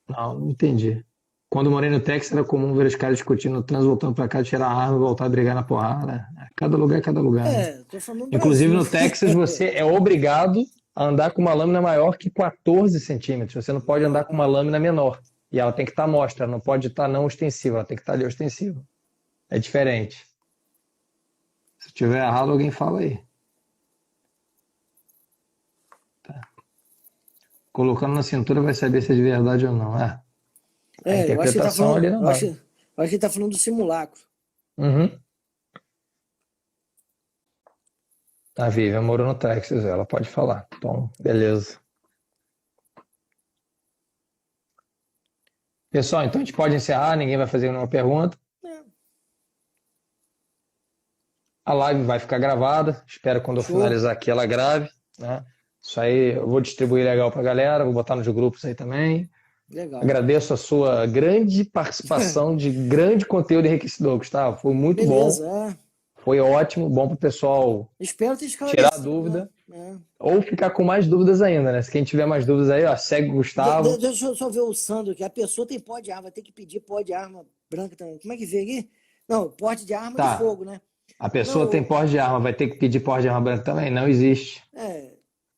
Não entendi. Quando eu morei no Texas, era comum ver os caras discutindo no trânsito, voltando para cá, tirar a arma e voltar a brigar na porrada. Cada lugar é cada lugar. Né? Tô falando Inclusive Brasil. no Texas, você é obrigado a andar com uma lâmina maior que 14 centímetros. Você não pode andar com uma lâmina menor. E ela tem que estar mostra, não pode estar não ostensiva, ela tem que estar ali ostensiva. É diferente. Se tiver errado, alguém fala aí. Tá. Colocando na cintura vai saber se é de verdade ou não. A interpretação ali não vai. Eu acho que ele está falando do simulacro. A Vivian morou no Texas, ela pode falar. Então, beleza. Pessoal, então a gente pode encerrar, ninguém vai fazer nenhuma pergunta. A live vai ficar gravada, espero quando eu finalizar aqui ela grave. Né? Isso aí eu vou distribuir legal pra galera, vou botar nos grupos aí também. Legal. Agradeço a sua grande participação de grande conteúdo enriquecedor, Gustavo. Foi muito bom. Foi ótimo, bom para o pessoal tirar dúvida. Né? Ou ficar com mais dúvidas ainda, né? Se quem tiver mais dúvidas aí, segue o Gustavo. Deixa eu só ver o Sandro aqui. A pessoa tem porte de arma, vai ter que pedir porte de arma branca também. Como é que vê aqui? Não, porte de arma de fogo, né? A pessoa tem porte de arma, vai ter que pedir porte de arma branca também? Não existe.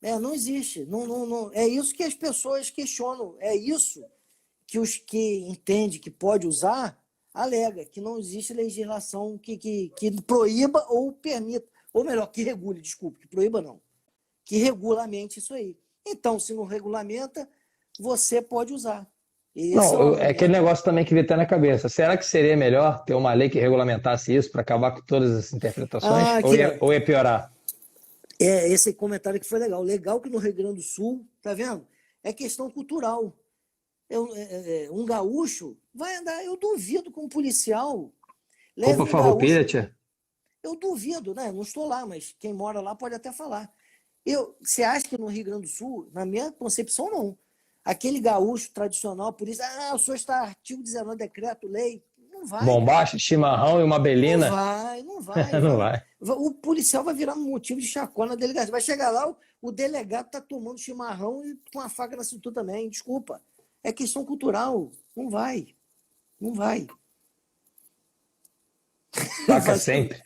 Não existe. Não, é isso que as pessoas questionam. É isso que os que entendem que pode usar alega, que não existe legislação que proíba ou permita, ou melhor, que regule, desculpe, que proíba não, que regulamente isso aí. Então, se não regulamenta, você pode usar. É aquele negócio também que vem até na cabeça. Será que seria melhor ter uma lei que regulamentasse isso para acabar com todas as interpretações? Ou ia piorar? Esse comentário que foi legal. Legal que no Rio Grande do Sul, tá vendo? É questão cultural. Um gaúcho vai andar, eu duvido que um policial leve Opa, farroupilha, tia? Eu duvido, né? Não estou lá, mas quem mora lá pode até falar. Você acha que no Rio Grande do Sul, na minha concepção, não. Aquele gaúcho tradicional, por isso, o senhor está artigo 19, decreto-lei. Não vai. Bombacha, chimarrão e uma belina. Não vai. Não vai. O policial vai virar um motivo de chacota na delegacia. Vai chegar lá, o delegado está tomando chimarrão e com a faca na cintura também. Desculpa. É questão cultural. Não vai. Não vai. Faca sempre.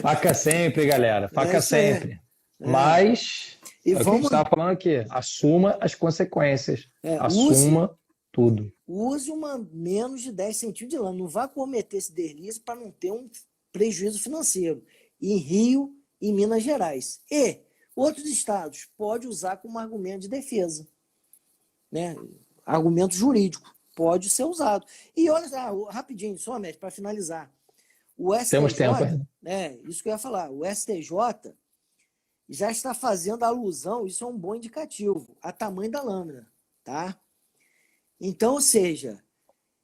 Faca sempre, galera. Faca sempre. Mas, o que a gente estava falando aqui. Assuma as consequências. Assuma tudo. Use uma menos de 10 centímetros de lã. Não vá cometer esse deslize para não ter um prejuízo financeiro. Em Rio e Minas Gerais. E outros estados pode usar como argumento de defesa. Né? Argumento jurídico. Pode ser usado. E olha, rapidinho, só, Mestre, para finalizar. O STJ, temos tempo ainda. Isso que eu ia falar. O STJ já está fazendo alusão, isso é um bom indicativo, a tamanho da lâmina. Tá? Então, ou seja,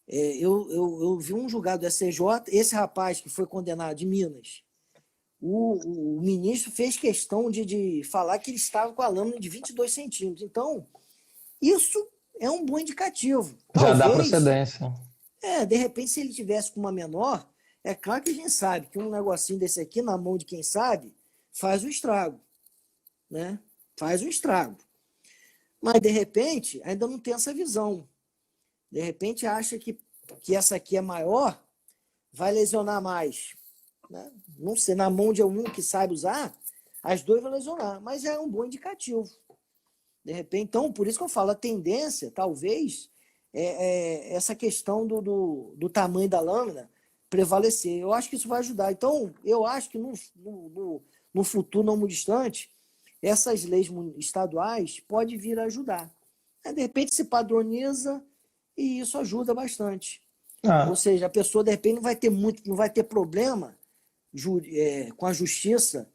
eu vi um julgado do STJ, esse rapaz que foi condenado de Minas, o ministro fez questão de falar que ele estava com a lâmina de 22 centímetros. Então, isso é um bom indicativo. Já dá procedência. De repente, se ele tivesse com uma menor, é claro que a gente sabe que um negocinho desse aqui, na mão de quem sabe, faz um estrago. Né? Faz um estrago. Mas, de repente, ainda não tem essa visão. De repente, acha que essa aqui é maior, vai lesionar mais. Né? Não sei, na mão de um que sabe usar, as duas vão lesionar. Mas é um bom indicativo. De repente, então, por isso que eu falo, a tendência, talvez, é essa questão do tamanho da lâmina prevalecer. Eu acho que isso vai ajudar. Então, eu acho que no futuro não muito distante, essas leis estaduais podem vir a ajudar. De repente, se padroniza e isso ajuda bastante. Ou seja, a pessoa, de repente, não vai ter problema com a justiça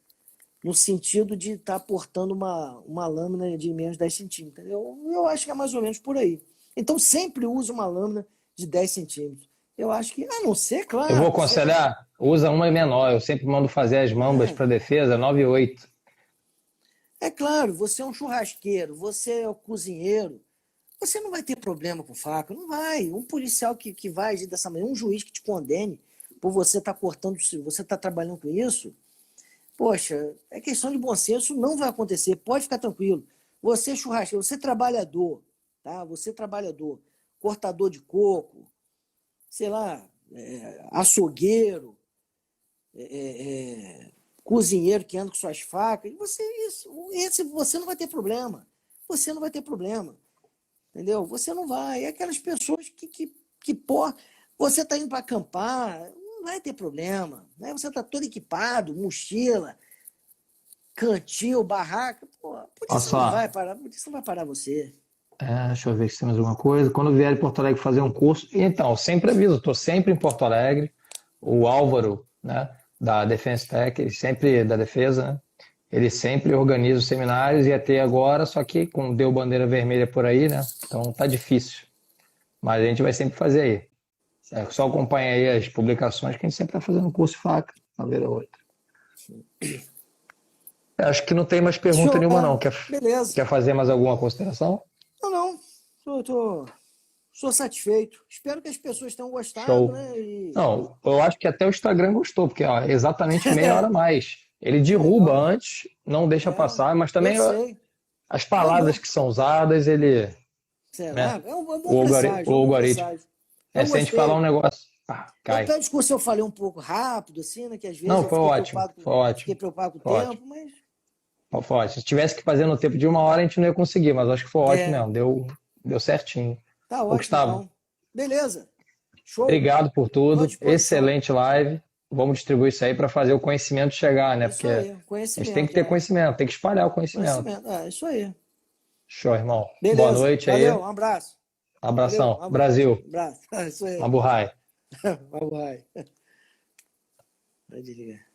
no sentido de estar portando uma lâmina de menos de 10 centímetros. Eu acho que é mais ou menos por aí. Então, sempre use uma lâmina de 10 centímetros. Eu acho que, a não ser, claro... Eu vou aconselhar, usa uma menor. Eu sempre mando fazer as mambas para defesa, 9 e 8. É claro, você é um churrasqueiro, você é um cozinheiro, você não vai ter problema com faca, não vai. Um policial que vai agir dessa maneira, um juiz que te condene por você estar cortando, você está trabalhando com isso, poxa, é questão de bom senso, não vai acontecer, pode ficar tranquilo. Você é churrasqueiro, você é trabalhador, tá? Você é trabalhador, cortador de coco, sei lá, açougueiro, cozinheiro que anda com suas facas, você não vai ter problema. Você não vai ter problema. Entendeu? Você não vai. É aquelas pessoas que pô, você está indo para acampar, não vai ter problema. Né? Você está todo equipado, mochila, cantil, barraca. Pô, por isso não vai parar, por isso não vai parar você. Deixa eu ver se tem mais alguma coisa. Quando vier em Porto Alegre fazer um curso... Então, sempre aviso, estou sempre em Porto Alegre. O Álvaro, né, da Defense Tech, da defesa, né, ele sempre organiza os seminários, ia ter agora, só que como deu bandeira vermelha por aí, né? Então tá difícil. Mas a gente vai sempre fazer aí. Só acompanha aí as publicações que a gente sempre está fazendo curso de faca, uma vez ou outra. Acho que não tem mais pergunta nenhuma, não. Quer fazer mais alguma consideração? Não. Sou satisfeito. Espero que as pessoas tenham gostado. Show. Né? Não, eu acho que até o Instagram gostou, porque exatamente meia hora a mais. Ele derruba antes, não deixa passar, mas também as palavras que são usadas, ele... Será? Né? É um bom presságio. O algoritmo. Se a gente falar um negócio, cai. Então, desculpa se eu falei um pouco rápido, assim, né? Que às vezes não, foi ótimo. Fiquei preocupado com o tempo, mas... Foi ótimo. Se tivesse que fazer no tempo de 1 hora, a gente não ia conseguir, mas acho que foi ótimo mesmo. Deu certinho. Tá ótimo, Gustavo. então. Beleza. Show. Obrigado por tudo. Excelente live. Vamos distribuir isso aí para fazer o conhecimento chegar, né? Isso aí, conhecimento. A gente tem que ter conhecimento, tem que espalhar o conhecimento. Isso aí. Show, irmão. Beleza. Boa noite aí. Valeu, um abraço. Abração. Valeu, Brasil. Abraço. Isso aí. Mabuhay. Mabuhay. Vai desligar.